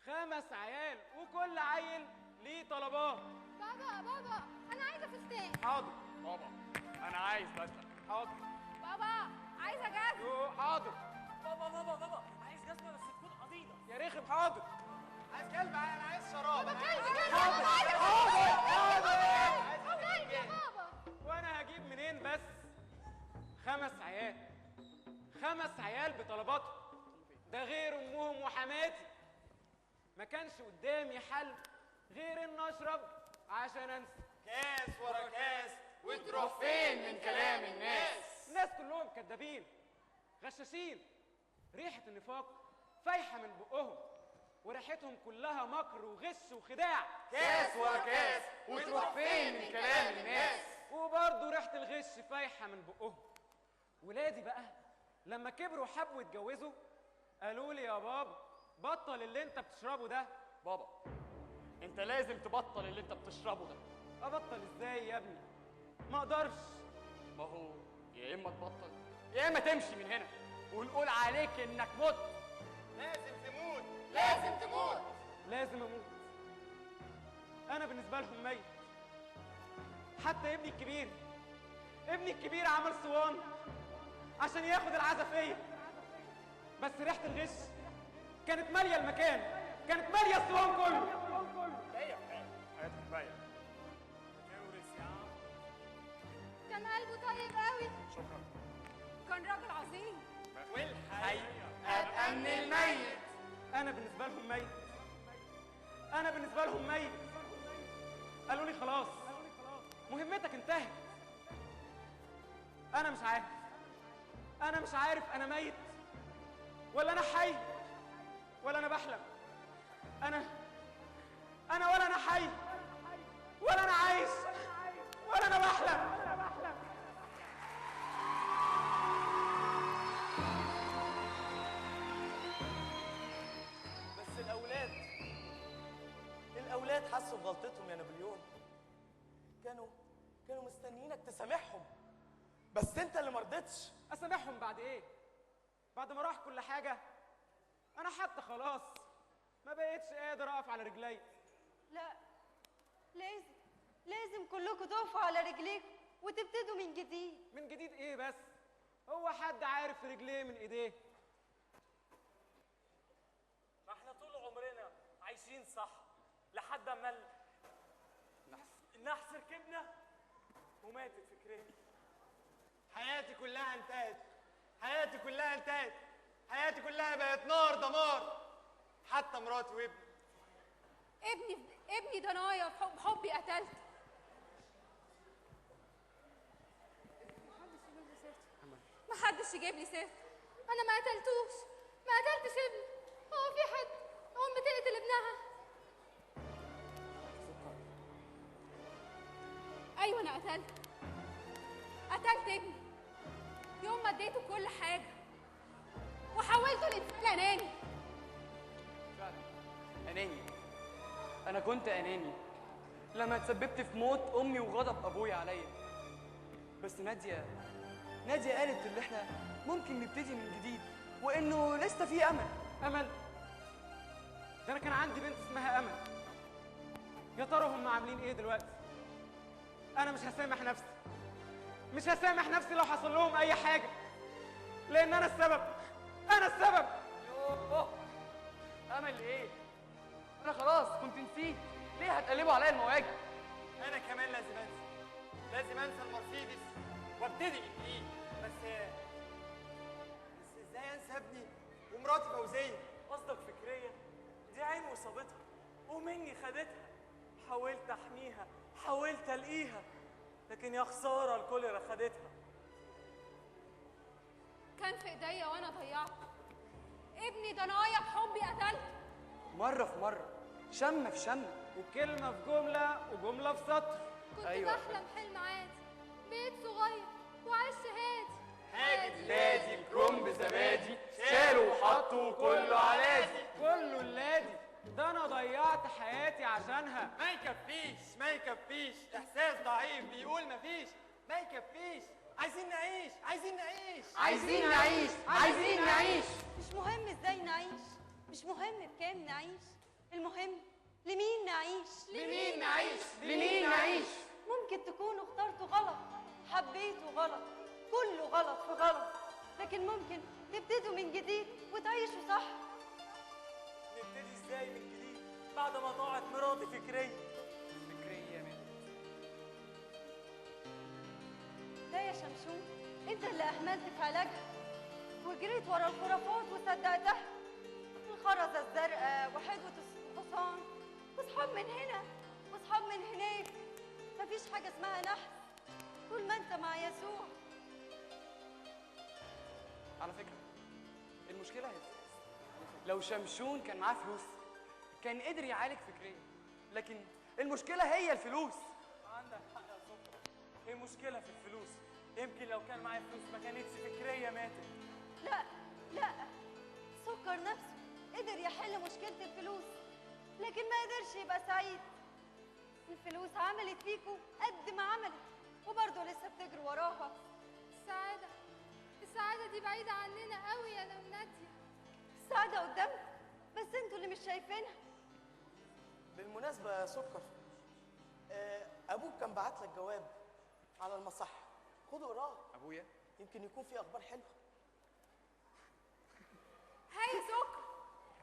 5 عيال وكل عيل ليه طلبات. بابا انا عايزه فستان. حاضر. بابا انا عايز بدله. حاضر. بابا عايزه جزمه. حاضر. بابا عايز جزمه بس تكون عضيضه. يا رخم. حاضر. عايز كلب، انا عايز شراب. بابا عايز كلب. حاضر. اولاد يا بابا. وانا هجيب منين بس 5 عيال 5 عيال بطلباتهم، ده غير امهم وحماتي. ما كانش قدامي حل غير ان اشرب عشان انسى. كاس ورا كاس وتروح فين من كلام الناس؟ الناس كلهم كدابين غشاشين، ريحة النفاق فايحة من بقهم وريحتهم كلها مكر وغش وخداع. كاس ورا كاس وتروح فين من كلام الناس؟ وبرضه ريحة الغش فايحة من بقهم. ولادي بقى لما كبروا وحبوا يتجوزوا قالوا لي يا بابا بطل اللي انت بتشربه ده. بابا انت لازم تبطل اللي انت بتشربه ده. ابطل ازاي يا ابني؟ ما اقدرش. ما هو يا اما تبطل يا اما تمشي من هنا ونقول عليك انك مت. لازم تموت، لازم تموت، لازم اموت. انا بالنسبه لهم ميت. حتى ابني الكبير عمل صوان عشان ياخد العزفيه، بس ريحه الغش كانت ماليه المكان، كانت ماليه الصوان كله. كفايه حياتك كفايه. تورث يا عم. كان قلبه طيب قوي. شكرا. كان راجل عظيم. والحي ابقى من الميت. انا بالنسبه لهم ميت. قالوا لي خلاص مهمتك انتهت. انا مش عارف انا ميت ولا انا حي ولا انا بحلم. انا ولا انا حي ولا انا عايش ولا انا بحلم. بس الأولاد حسوا بغلطتهم يا نابليون. كانوا مستنيينك تسامحهم، بس أنت اللي مرضتش. اسامحهم بعد ايه؟ بعد ما راح كل حاجه؟ انا حتى خلاص ما بقيتش قادر اقف على رجلي. لا، لازم كلكم تقفوا على رجليكم وتبتدوا من جديد. من جديد ايه بس؟ هو حد عارف رجليه من ايديه؟ ما احنا طول عمرنا عايشين صح لحد ما النحس ركبنا وماتت فكرتي. حياتي كلها انتهت، حياتي كلها بقت نار دمار، حتى مراتي وابني. ابني ضنايا بحبي قتلته. محدش يجيب لي سيرته. انا ما قتلتوش، ما قتلتش ابني. هو في حد ام تقتل ابنها؟ ايوه انا قتلت ابني يوم ما اديته كل حاجه وحولته لانسان اناني. فعلا اناني. انا كنت اناني لما تسببت في موت امي وغضب ابويا عليا. بس ناديه قالت ان احنا ممكن نبتدي من جديد وانه لسه في امل. ده انا كان عندي بنت اسمها امل. يا ترى هم عاملين ايه دلوقتي؟ انا مش هسامح نفسي لو حصل لهم اي حاجه، لان انا السبب. يوه امل ايه؟ انا خلاص كنت نسيت. ليه هتقلبوا عليا المواجع؟ انا كمان لازم انسى المرسيدس وابتدي من جديد. بس ازاي انسى ابني ومراتي فوزيه؟ قصدك فكريه؟ دي عين وصابتها ومني خدتها. حاولت احميها، حاولت الاقيها، لكن يا خساره الكل خدتها. كان في ايديا وانا ضيعته. ابني ضنايا بحبي قتلته. مره في مره، شمه في شمه، وكلمه في جمله وجمله في سطر. كنت أيوة. بحلم حلم عادي، بيت صغير وعيش هادي. حاجة لادي بكرنب زبادي، شالوا وحطوا كله علادي. كله اللادي. ده انا ضيعت حياتي عشانها. ما يكفيش، احساس ضعيف بيقول مفيش. ما يكفيش، عايزين نعيش عايزين نعيش عايزين نعيش عايزين نعيش. مش مهم ازاي نعيش، مش مهم بكام نعيش، المهم لمين نعيش. لمين نعيش لمين نعيش. ممكن تكونوا اخترتوا غلط، حبيتوا غلط، كله غلط في غلط، لكن ممكن تبتدوا من جديد وتعيشوا صح. نبتدي ازاي من جديد بعد ما ضاعت مراتي فكريه فكريه منك. لا يا شمشون، انت اللي اهملت في علاجها وجريت ورا الخرافات وصدقتها. الخرزه الزرقاء وحدوه الحصان واصحاب من هنا واصحاب من هناك. مفيش حاجه اسمها نحس طول ما انت مع يسوع. على فكره المشكله هي الفلوس. لو شمشون كان معاه فلوس كان قدر يعالج فكريا، لكن المشكله هي الفلوس. عندك حق يا سكر، هي مشكله في الفلوس. يمكن لو كان معايا فلوس ما كانتش فكريه ماتت. لا لا، سكر نفسه قدر يحل مشكله الفلوس، لكن ما قدرش يبقى سعيد. الفلوس عملت فيكوا قد ما عملت وبرضه لسه بتجروا وراها. السعادة دي بعيدة عننا قوي يا نادية. السعادة قدامكم بس انتوا اللي مش شايفينها. بالمناسبة يا سكر، أبوك كان بعت لك جواب على المصحة، خده اقراه. أبويا؟ يمكن يكون فيه أخبار حلوة. هاي يا سكر،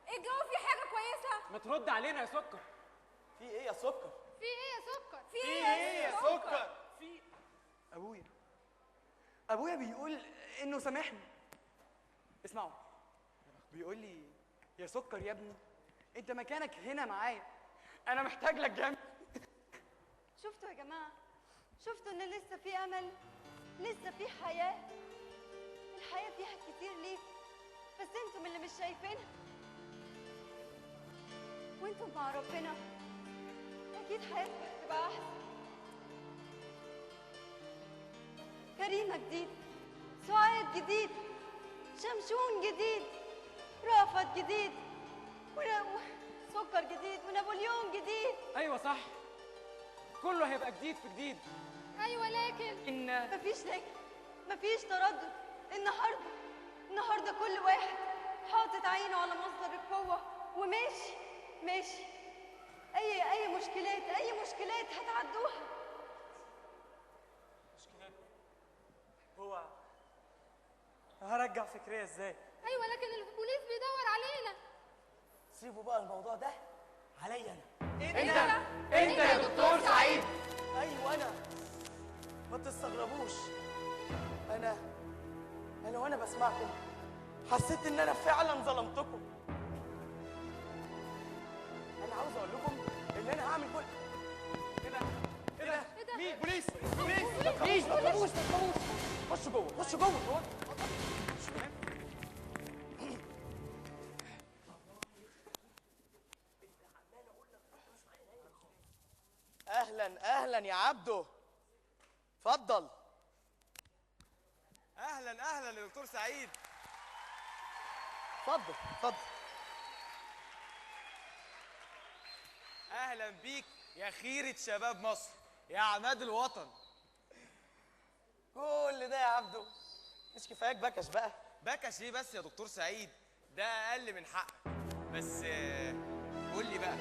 الجو فيه حاجة كويسة؟ ما ترد علينا يا سكر. في إيه يا سكر؟ في إيه يا سكر؟ في إيه يا سكر؟ في أبويا بيقول إنه سامحني. اسمعوا، بيقول لي يا سكر يا ابني أنت مكانك هنا معايا، أنا محتاج لك جنبي. شفتوا يا جماعة؟ شفتوا إن لسه في أمل؟ لسه في حياة؟ الحياة فيها كتير ليك بس انتم اللي مش شايفينها. وانتم مع ربنا أكيد حياتكم هتبقى أحسن. كريمة جديد، سعاد جديد، شمشون جديد، رافت جديد، سكر جديد، ونابليون جديد. ايوه صح، كله هيبقى جديد في جديد. ايوه لكن مفيش لكن، مفيش تردد. النهارده كل واحد حاطط عينه على مصدر القوة وماشي ماشي. أي مشكلات هتعدوها. مشكلات؟ هو هرجع فكرية ازاي؟ ايوه لكن البوليس بيدور علينا. سيبوا بقى الموضوع ده عليا انت يا دكتور سعيد. ايوه انا. ما تستغربوش، انا وانا بسمعكم حسيت ان انا فعلا ظلمتكم. انا عاوز اقول لكم ان انا هعمل كل ايه ده؟ مين؟ بوليس! ما تخافوش. خشوا جوه. اهلا يا عبده، اتفضل. اهلا يا دكتور سعيد. اتفضل. اهلا بيك يا خيرة شباب مصر، يا عماد الوطن. كل ده يا عبده مش كفاياك بكش بقى؟ بكش ايه بس يا دكتور سعيد، ده اقل من حقك. بس قول لي بقى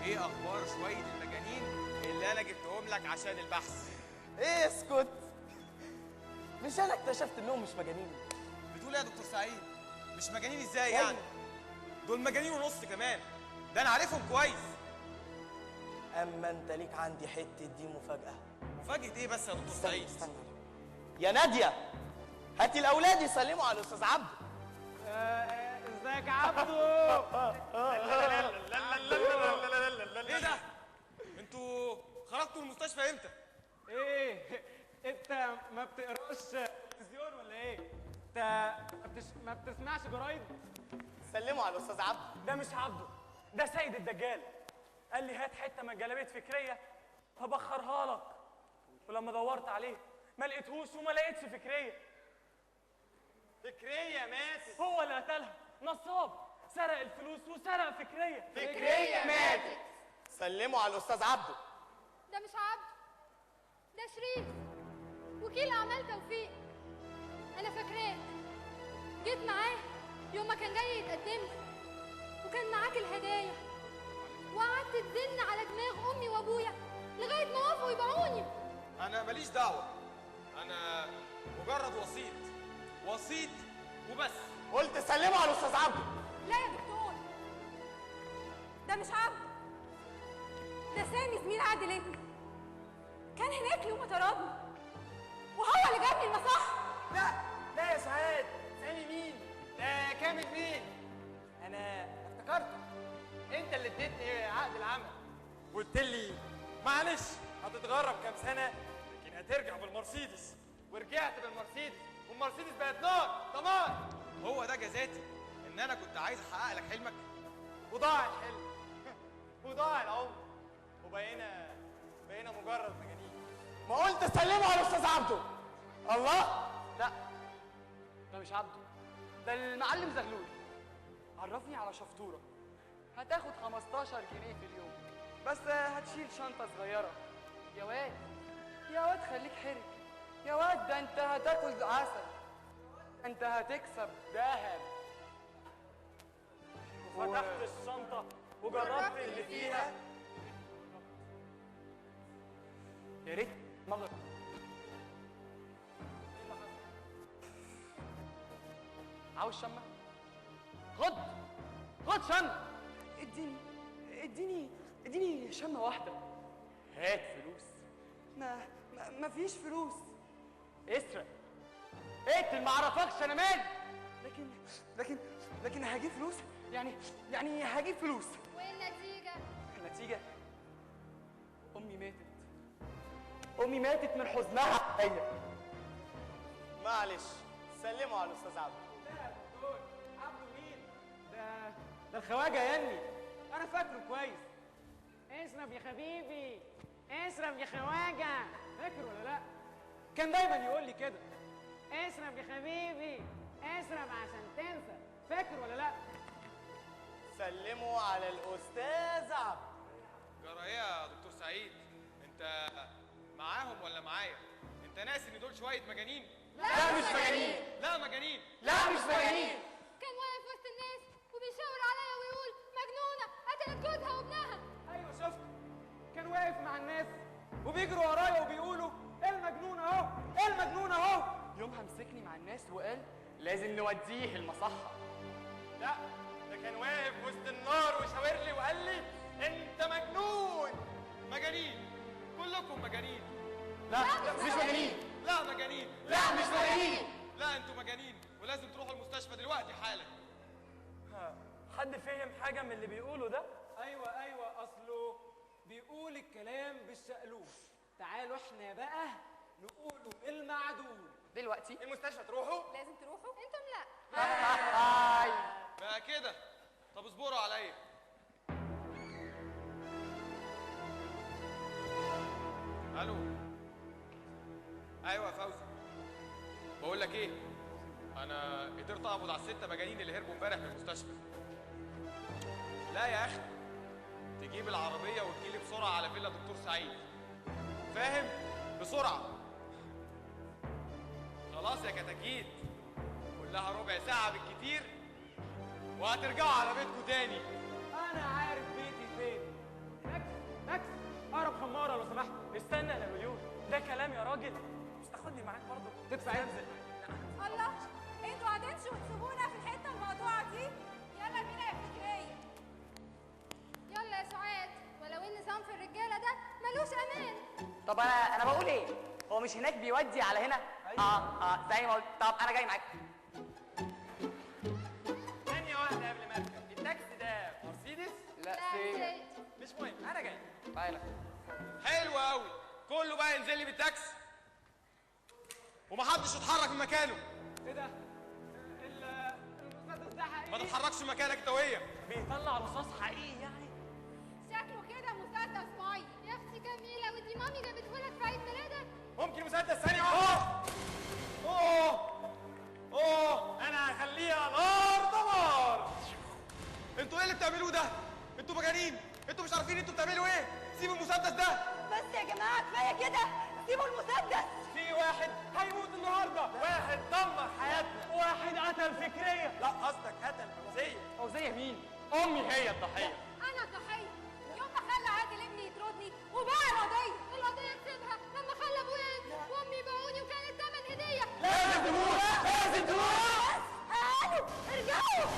ايه اخبار شويه المجانين اللي انا جبتهم لك عشان البحث؟ ايه اسكت، مش انا اكتشفت انهم مش مجانين؟ بتقول ايه يا دكتور سعيد؟ مش مجانين ازاي يعني؟ دول مجانين ونص كمان، ده انا عارفهم كويس. اما انت ليك عندي حته دي مفاجاه. مفاجاه ايه بس يا دكتور سعيد؟ استنى يا ناديه، هاتي الاولاد يسلموا على الاستاذ عبده. ازيك يا عبده؟ ايه ده؟ انتوا خرجتوا من المستشفى امتى؟ ايه انت ما بتقراش تلفزيون ولا ايه؟ انت ما بتسمعش جرايد؟ سلموا على الاستاذ عبده. ده مش عبده، ده سيد الدجال. قال لي هات حته من جلابيه فكريه هبخرها لك، ولما دورت عليه ما لقيتهوش وما لقيتش فكريه. فكريه ماتت. هو اللي قتلها، نصاب، سرق الفلوس وسرق فكريه. فكريه ماتت. سلموا على الاستاذ عبده. ده مش عبده، ده شريف، وكيل اعمال توفيق. انا فاكراك جيت معاه يوم ما كان جاي يتقدم لي، وكان معاك الهدايا، وقعدت تزن على دماغ امي وابويا لغايه ما وافقوا يبيعوني. انا ماليش دعوه، انا مجرد وسيط وبس. قلت سلموا على الاستاذ عبده. لا يا دكتور، ده مش عبده، ده سامي زميل عادل ابني، كان هناك يوم ما طردنا وهو اللي جابني المصح. لا يا سعاد، سامي مين؟ ده كامل مين؟ انا افتكرته، انت اللي اديتني عقد العمل وقلت لي معلش هتتغرب كام سنه لكن هترجع بالمرسيدس، ورجعت بالمرسيدس والمرسيدس بقت نار دمار. هو ده جزاتي ان انا كنت عايز احقق لك حلمك، وضاع الحلم وضاع العمر، وبقينا مجرد مجانين. ما قلت سلموا على الاستاذ عبده. الله، لا ده مش عبده، ده المعلم زغلول. عرفني على شفطوره، هتاخد 15 جنيه في اليوم، بس هتشيل شنطه صغيره. يا واد خليك حرك يا واد، ده انت هتاكل عسل، انت هتكسب ذهب. فتحت الشنطة وجربت اللي فيها. يا ريت مغرب. عاوز شمة؟ خد شمة. اديني شمة واحدة. هات فلوس. ما فيش فلوس. اسرق، اقتل، ما اعرفكش انا مالي. لكن هجيب فلوس، يعني هجيب فلوس. والنتيجة؟ النتيجة امي ماتت من حزنها عليا. معلش سلموا على الاستاذ عبده. لا يا دكتور، عبده مين؟ ده الخواجه يني، انا فاكره كويس. اشرب يا حبيبي، اشرب يا خواجه. فاكر ولا لا؟ كان دايما يقول لي كده، اشرب يا حبيبي، اشرب عشان تنسى. فاكر ولا لا؟ سلموا على الاستاذ عبده. جرى ايه يا دكتور سعيد؟ انت معاهم ولا معايا؟ انت ناسي ان دول شويه مجانين؟ لا مش مجانين. لا مجانين. لا مش مجانين. كان واقف وسط الناس وبيشاور عليا ويقول مجنونه قتلت جوزها وابنها. ايوه شفته، كان واقف مع الناس وبيجروا ورايا وبيقولوا المجنون اهو، المجنون اهو. يومها مسكني مع الناس وقال لازم نوديه المصحة. لا، ده كان واقف وسط النار وشاور لي وقال لي انت مجنون. مجانين، كلكم مجانين. لا مش مجانين. لا مجانين. لا مش مجانين. لا انتوا مجانين ولازم تروحوا المستشفى دلوقتي حالا. حد فهم حاجة من اللي بيقوله ده؟ ايوه، اصله بيقول الكلام بالشقلوب. تعالوا احنا بقى نقوله المعدول. دلوقتي المستشفى تروحوا؟ لازم تروحوا؟ انتم لا. بقى كده، طب اصبروا عليا. الو، ايوه يا فوزي، بقول لك ايه، انا قدرت اقبض على ال6 مجانين اللي هربوا امبارح من المستشفى. لا يا اخي، تجيب العربيه وتجيلي بسرعه على فيلا دكتور سعيد، فاهم؟ بسرعه. خلاص يا كتاكيت، كلها ربع ساعه بالكتير وهترجعوا على بيتكم تاني. انا عارف بيتي فين. اكس اقرب خماره لو سمحت. استنى يا نابليون، ده كلام يا راجل، مش تاخدني معاك برضه؟ تدفع انزل. الله، انتوا هتمشوا وتسيبونا في الحته المقطوعه دي؟ يلا بينا يا فكريه. يلا يا سعاد، ولو ان صنف الرجاله ده ملوش امان. طب انا بقول ايه، هو مش هناك بيودي على هنا؟ زي ما قلت. طب انا جاي معاك. ثانية واحدة قبل ما اركب، التاكسي ده مرسيدس؟ لا سي مش مهم، انا جاي. تعالى. حلو قوي، كله بقى ينزل لي بالتاكسي ومحدش يتحرك من مكانه. ايه ده؟ المسدس ده حقيقي؟ ما تتحركش من مكانك انت وهي. بيطلع رصاص حقيقي يعني؟ شكله كده مسدس مي. يا اختي جميله، ودي مامي جابتهولك في عيد ميلادك. ممكن مسدس ثانية واحدة؟ انا هخليها نار دمار. انتوا ايه اللي بتعملوه ده؟ انتوا مجانين، انتوا مش عارفين انتوا بتعملوا ايه؟ سيبوا المسدس ده. بس يا جماعه كفايه كده، سيبوا المسدس. في واحد هيموت النهارده، واحد دمر حياتنا، واحد قتل فكريه. لا قصدك قتل فوزيه. فوزيه مين؟ امي هي الضحيه. انا الضحيه يوم ما خلى عادل ابني يطردني وباع القضيه كسبها لما خلى ابويا وامي باعوني وكانت تمن هديه. لازم تموت، لازم تموت. تعالوا ارجعوا.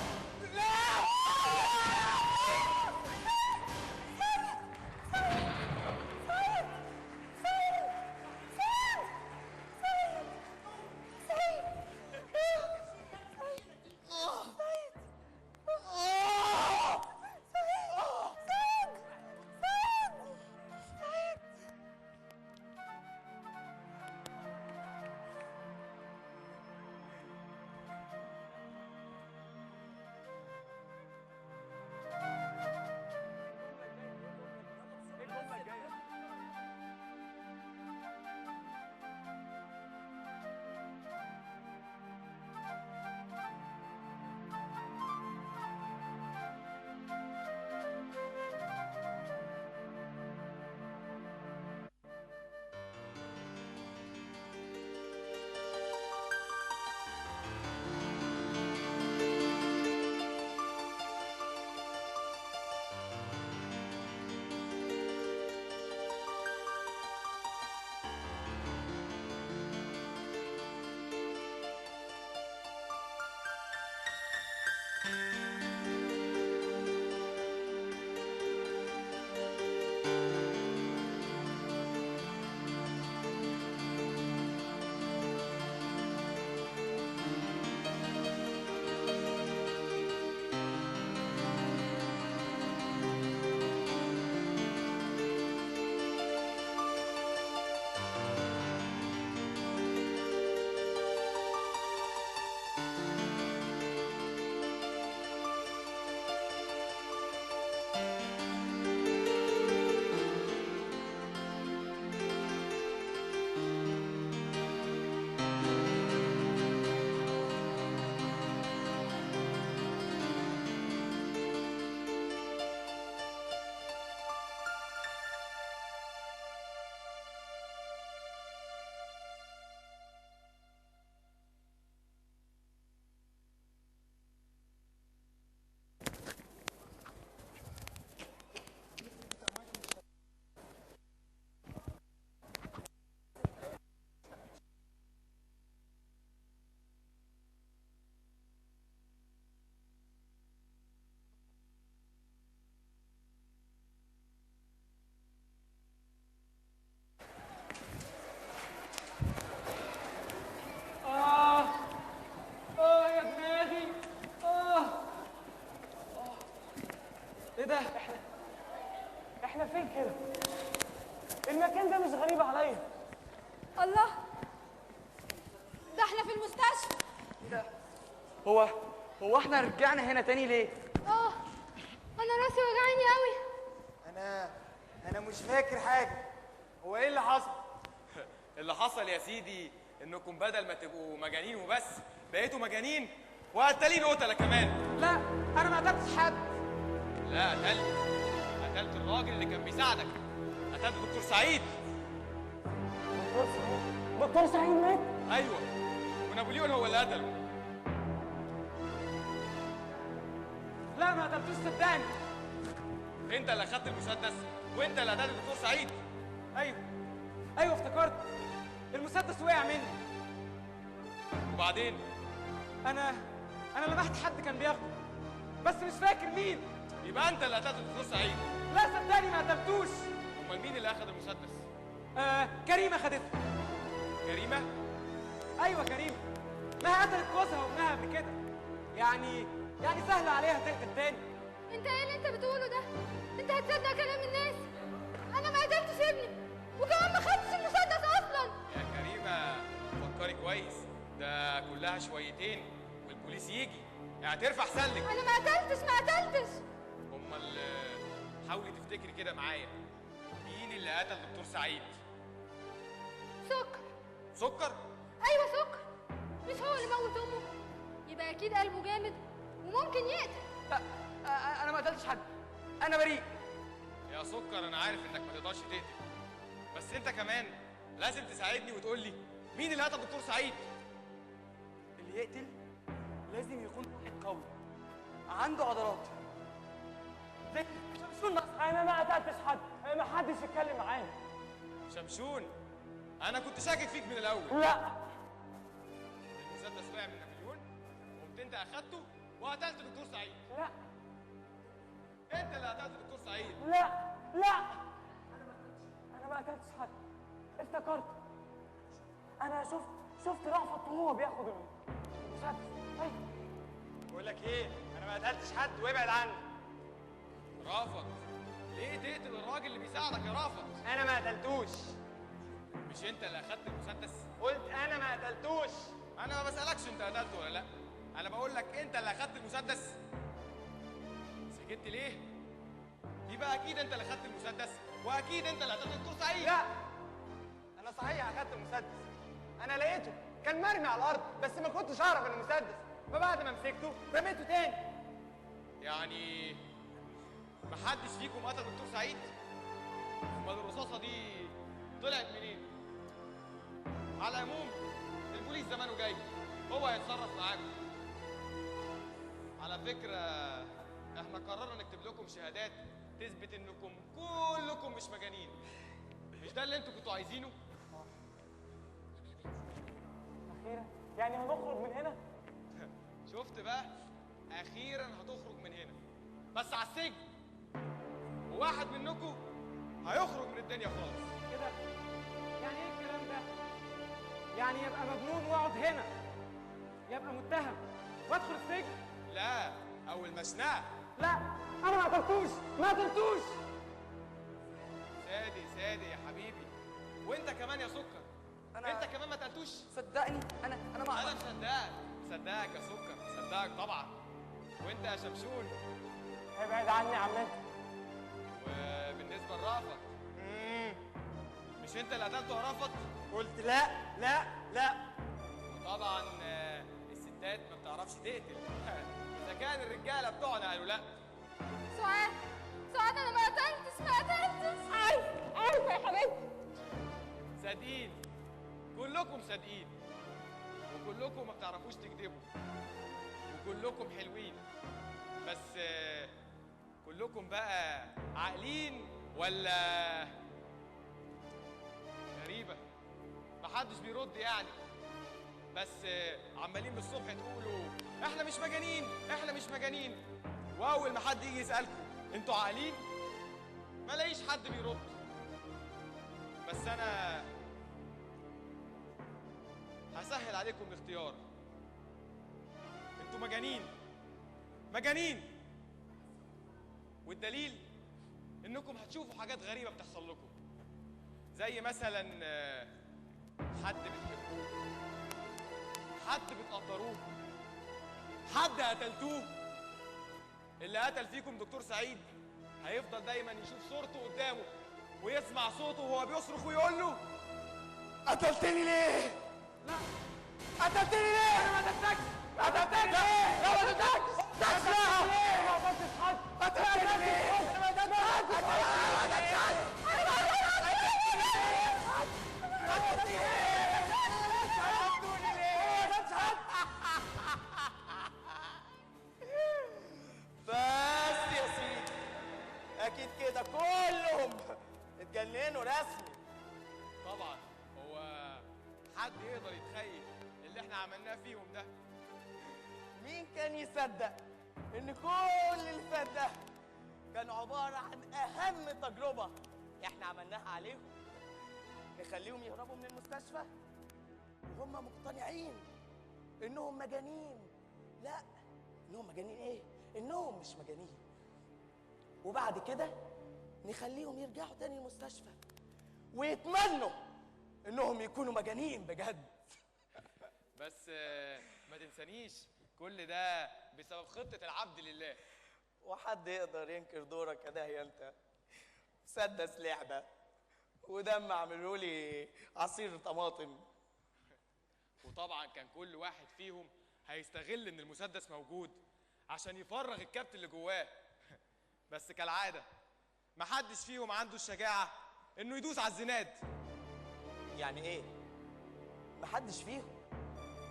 ده احنا فين كده؟ المكان ده مش غريب عليا. الله، ده احنا في المستشفى. ده هو احنا رجعنا هنا تاني ليه؟ انا راسي وجعاني قوي. انا مش فاكر حاجه. هو ايه اللي حصل؟ اللي حصل يا سيدي انكم بدل ما تبقوا مجانين وبس بقيتوا مجانين وقتالين قتله كمان. لا انا ما قتلتش حد. لا قتلت الراجل اللي كان بيساعدك، قتلت دكتور سعيد. دكتور سعيد مات؟ ايوه، ونابليون هو اللي قتله. لا ما قتلتوش صدقني. انت اللي اخدت المسدس وانت اللي قتلت دكتور سعيد. ايوه افتكرت، المسدس وقع مني. وبعدين؟ انا لمحت حد كان بياخده بس مش فاكر مين. يبقى انت اللي قتلت دكتور سعيد. لا صدقني ما قتلتوش. امال مين اللي اخذ المسدس؟ كريمه خدته. كريمه؟ ايوه كريمه، ما هي قتلت جوزها وامها قبل كده، يعني سهل عليها تقتل تاني. انت ايه اللي انت بتقوله ده؟ انت هتصدق كلام الناس؟ انا ما قتلتش ابني وكمان ما خدتش المسدس اصلا. يا كريمه فكري كويس، ده كلها شويتين والبوليس يجي اعترف احسن لك. انا ما قتلتش. امال حاولي تفتكري كده معايا، مين اللي قتل دكتور سعيد؟ سكر؟ ايوه سكر، مش هو اللي موت امه؟ يبقى اكيد قلبه جامد وممكن يقتل. لا انا ما قتلتش حد، انا بريء. يا سكر انا عارف انك ما تقدرش تقتل، بس انت كمان لازم تساعدني وتقول لي مين اللي قتل دكتور سعيد؟ اللي يقتل لازم يكون واحد قوي عنده عضلات زي شمشون. انا ما قتلتش حد، ما حدش يتكلم معايا. شمشون، انا كنت شاكك فيك من الاول. لا، المسدس وقع من نابليون قمت انت اخدته وقتلت دكتور سعيد. لا، انت اللي قتلت دكتور سعيد. لا، لا، انا ما قتلتش حد. افتكرت، انا شفت رأفت وهو بياخد المسدس. ايوه. بقول لك ايه، انا ما قتلتش حد وابعد عني. رافض، ليه تقتل الراجل اللي بيساعدك يا رافض؟ انا ما قتلتوش. مش انت اللي اخدت المسدس؟ قلت انا ما قتلتوش. انا ما بسألكش انت قتلته ولا لا، انا بقول لك انت اللي اخدت المسدس. سكت ليه؟ يبقى اكيد انت اللي اخدت المسدس واكيد انت اللي قتلت دكتور سعيد. لا، انا صحيح اخدت المسدس، انا لقيته كان مرمي على الارض بس ما كنتش اعرف انه مسدس، فبعد ما مسكته رميته تاني. يعني محدش فيكم قتل دكتور سعيد؟ امال الرصاصه دي طلعت منين؟ على العموم البوليس زمانه جاي، هو هيتصرف معاكم. على فكره احنا قررنا نكتب لكم شهادات تثبت انكم كلكم مش مجانين. مش ده اللي انتوا كنتوا عايزينه؟ اخيرا يعني هنخرج من هنا. شفت بقى؟ اخيرا هتخرج من هنا، بس على السجن. وواحد منكم هيخرج من الدنيا خالص. كده يعني ايه الكلام ده؟ يعني يبقى مجنون واقعد هنا، يبقى متهم وادخل السجن؟ لا، اول ما شنقه. لا، انا ما قتلتوش، ما قتلتوش. سادي يا حبيبي، وانت كمان يا سكر. انت كمان ما قتلتوش؟ صدقني انا ما انا مصدقك يا سكر، مصدقك طبعا. وانت يا شمشون؟ ابعد عني يا عمتي. وبالنسبه لرافت، مش انت اللي قتلته يا رافت؟ قلت لا لا لا. وطبعا الستات ما بتعرفش تقتل. اذا كان الرجاله بتوعنا قالوا لا. سعاد، انا ما قتلتش. عارفه يا حبيبتي. صادقين، كلكم صادقين، وكلكم ما بتعرفوش تكذبوا، وكلكم حلوين، بس كلكم بقى عاقلين ولا غريبة؟ محدش بيرد يعني، بس عمالين من الصبح تقولوا احنا مش مجانين، احنا مش مجانين، واول ما حد يجي يسألكم انتوا عاقلين ما لاقيش حد بيرد. بس انا هسهل عليكم الاختيار، انتوا مجانين، والدليل انكم هتشوفوا حاجات غريبة بتحصل لكم، زي مثلا حد بتحبوه، حد بتقدروه، حد قتلتوه. اللي قتل فيكم دكتور سعيد هيفضل دايما يشوف صورته قدامه ويسمع صوته وهو بيصرخ ويقول له قتلتني ليه؟ لا، قتلتني ليه؟ انا ما قتلتكش. قتلتني ليه؟ لا ما قتلتكش. ما قتلتش حد. قتلتني ليه؟ انا ما قتلتش بس يا سيدي، اكيد كده كلهم اتجننوا رسمي. طبعا هو حد يقدر يتخيل اللي احنا عملناه فيهم ده؟ مين كان يصدق ان كل اللي فات ده كان عبارة عن اهم تجربة احنا عملناها عليهم، نخليهم يهربوا من المستشفى وهم مقتنعين انهم مجانين. لا، انهم مجانين ايه؟ انهم مش مجانين. وبعد كده نخليهم يرجعوا تاني المستشفى ويتمنوا انهم يكونوا مجانين بجد. بس ما تنسانيش كل ده بسبب خطة العبد لله. وحد يقدر ينكر دورك يا داهية انت؟ مسدس لعبة ودم عملولي عصير طماطم. وطبعا كان كل واحد فيهم هيستغل ان المسدس موجود عشان يفرغ الكبت اللي جواه. بس كالعادة محدش فيهم عنده الشجاعة انه يدوس على الزناد. يعني ايه؟ محدش فيهم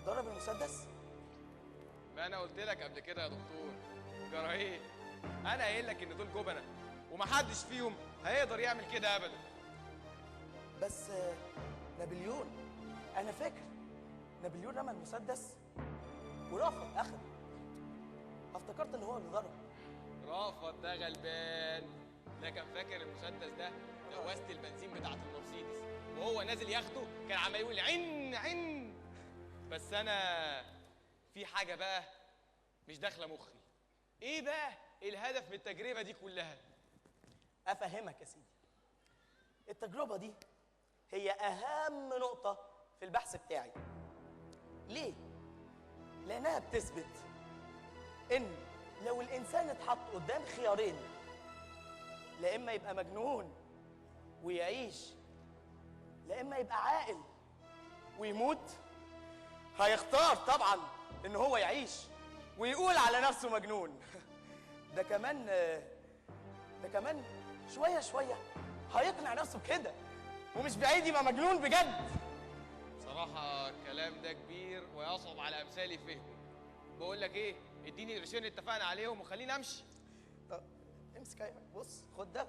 ضرب المسدس؟ ما انا قلت لك قبل كده يا دكتور. جرى ايه؟ انا قايل لك ان دول جبنه ومحدش فيهم هيقدر يعمل كده ابدا. بس نابليون، انا فاكر نابليون رمى المسدس ورافض اخده. افتكرت ان هو اللي ضرب. رافض ده غلبان، ده كان فاكر المسدس ده دواسة البنزين بتاعت المرسيدس، وهو نازل ياخده كان عمال يقول عن عن. بس انا في حاجه بقى مش داخله مخي. ايه بقى الهدف من التجربه دي كلها؟ افهمك يا سيدي. التجربه دي هي اهم نقطه في البحث بتاعي. ليه؟ لانها بتثبت ان لو الانسان اتحط قدام خيارين، لا اما يبقى مجنون ويعيش، لا اما يبقى عاقل ويموت، هيختار طبعا ان هو يعيش ويقول على نفسه مجنون. ده كمان شويه شويه هيقنع نفسه بكده، ومش بعيد يبقى مجنون بجد. بصراحه الكلام ده كبير ويصعب على امثالي فهمه. بقول لك ايه، اديني القرشين اللي اتفقنا عليهم وخليني امشي. طب امسك، بص خد ده،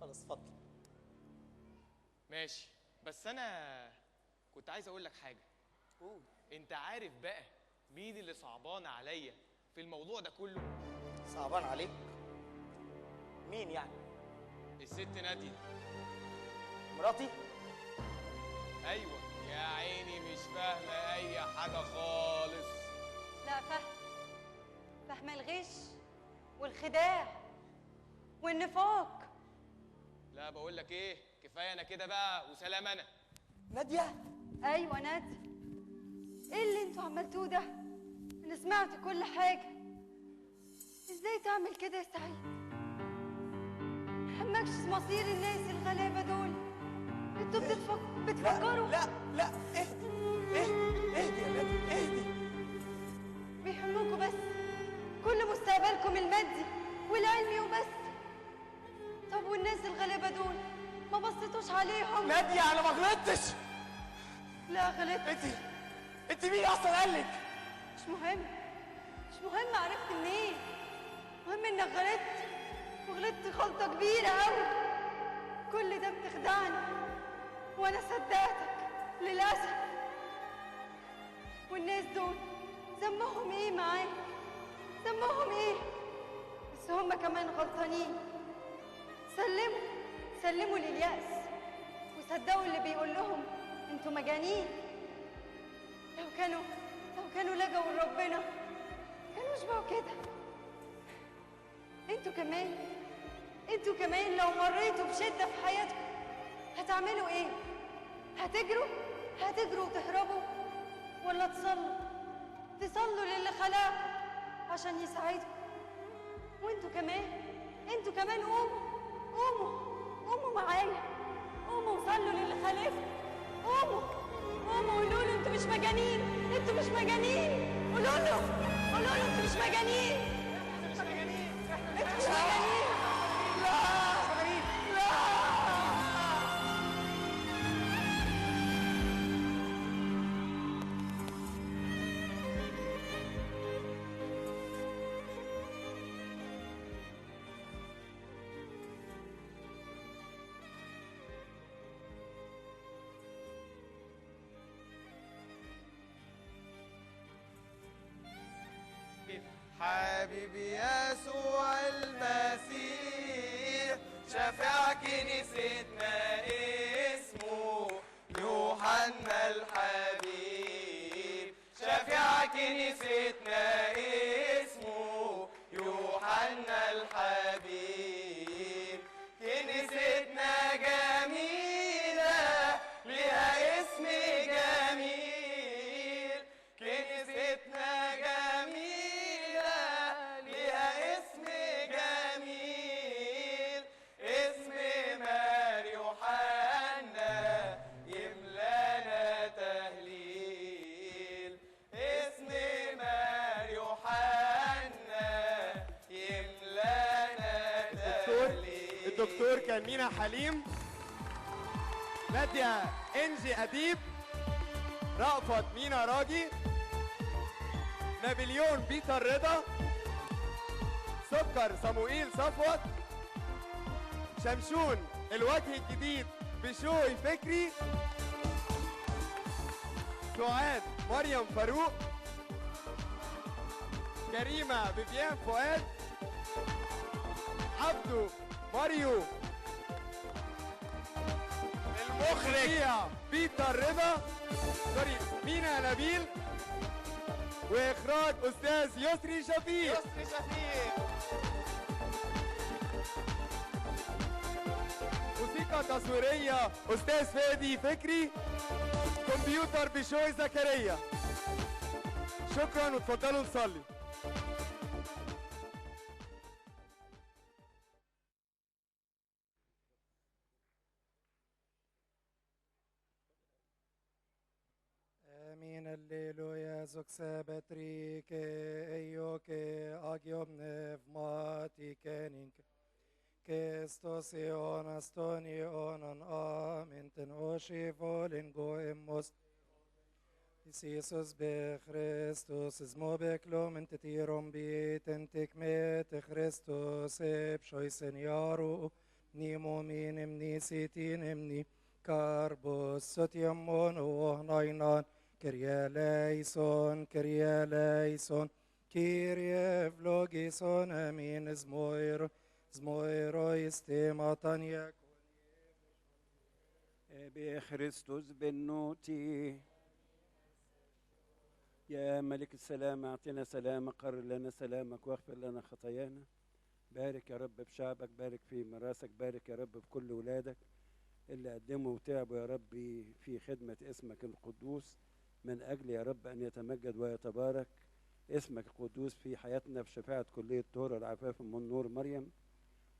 خلاص اتفضل. ماشي، بس انا كنت عايز اقول لك حاجه. قول. انت عارف بقى مين اللي صعبان عليا في الموضوع ده كله؟ صعبان عليك؟ مين يعني؟ الست ناديه. مراتي؟ ايوه يا عيني، مش فاهمه اي حاجه خالص. لا فاهمة الغش والخداع والنفاق. لا بقول لك ايه، كفايه انا كده بقى وسلام. انا ناديه؟ ايوه ناديه. ايه اللي انتوا عملتوه ده؟ انا سمعت كل حاجه. ازاي تعمل كده يا سعيد؟ همكش مصير الناس الغلابه دول؟ انتوا بتفكروا؟ لا اهدي يا ناديه، اهدي. بيهمكوا بس كل مستقبلكم المادي والعلمي وبس. طب والناس الغلابه دول ما بصيتوش عليهم؟ ناديه انا ما غلطتش. لا غلطت. انت مين اصلا قالك؟ مش مهم عرفت منين. المهم انك وغلطت غلطه كبيره قوي. كل ده بتخدعني وانا صدقتك للاسف. والناس دول ذنبهم ايه معاك؟ ذنبهم ايه؟ بس هم كمان غلطانين. سلموا لليأس وصدقوا اللي بيقول لهم انتوا مجانين. لو كانوا لجوا لربنا كانوش بقوا كده. انتوا كمان لو مريتوا بشدة في حياتكم هتعملوا ايه؟ هتجروا وتهربوا، ولا تصلوا للي خلقكم عشان يساعدكم؟ وانتوا كمان قوموا معايا. قوموا وصلوا للي خلقكم. قوموا قولوا له انتوا مش مجانين. قولوا له انتوا مش مجانين. انتوا مش مجانين. حبيبي يسوع المسيح شفيع كنيستنا اسمه يوحنا الحبيب. شفيع كنيستنا اسمه يوحنا الحبيب. كنيستنا جميلة ليها اسم جميل. كنيستنا جميلة ليها اسم جميل. اسم مار يوحنا يملانا تهليل. اسم مار يوحنا يملانا تهليل. الدكتور كان مينا حليم، نادية إنجي أديب، رأفت مينا راجي، نابليون بيتر رضا، سكر صموئيل صفوت، شمشون الوجه الجديد بشوي فكري، سعاد مريم فاروق، كريمة فيفيان فؤاد، عبدو ماريو، المخرج بيتر رضا، سوري مينا نبيل، واخراج استاذ يسري شفيق. يسري شفيق. موسيقى تصويرية استاذ فادي فكري، كمبيوتر بشوي زكريا. شكرا وتفضلوا نصلي. Amin alleluia zuxa betrike eioke agiom nevmati kening Kestos ionas ton ionan amen ten oshi volen goemos Jesus be Christus zmo beklom te tirom biten tekmet Christus epshoisen yaru ni mominim ni sitinem ni Karbos sotiamon ohnainan Kyrie eleison, Kyrie eleison, Kyrie vlogison, amin zmoiro istematan yakon. بخريستوس بنوتي يا ملك السلام اعطنا سلامك، قرر لنا سلامك واغفر لنا خطايانا. بارك يا رب بشعبك، بارك في ميراثك، بارك يا رب بكل ولادك اللي قدموا وتعبوا يا ربي في خدمة اسمك القدوس، من أجل يا رب أن يتمجد ويتبارك اسمك القدوس في حياتنا، في شفاعة كلية طهر العفاف من نور مريم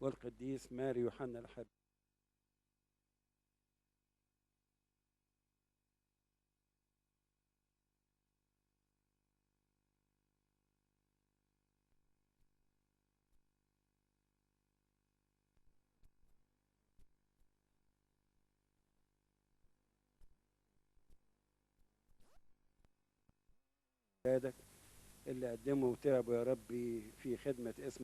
والقديس ماري يوحنا الحبيب. اللي قدموا وتعبوا يا ربي في خدمة اسم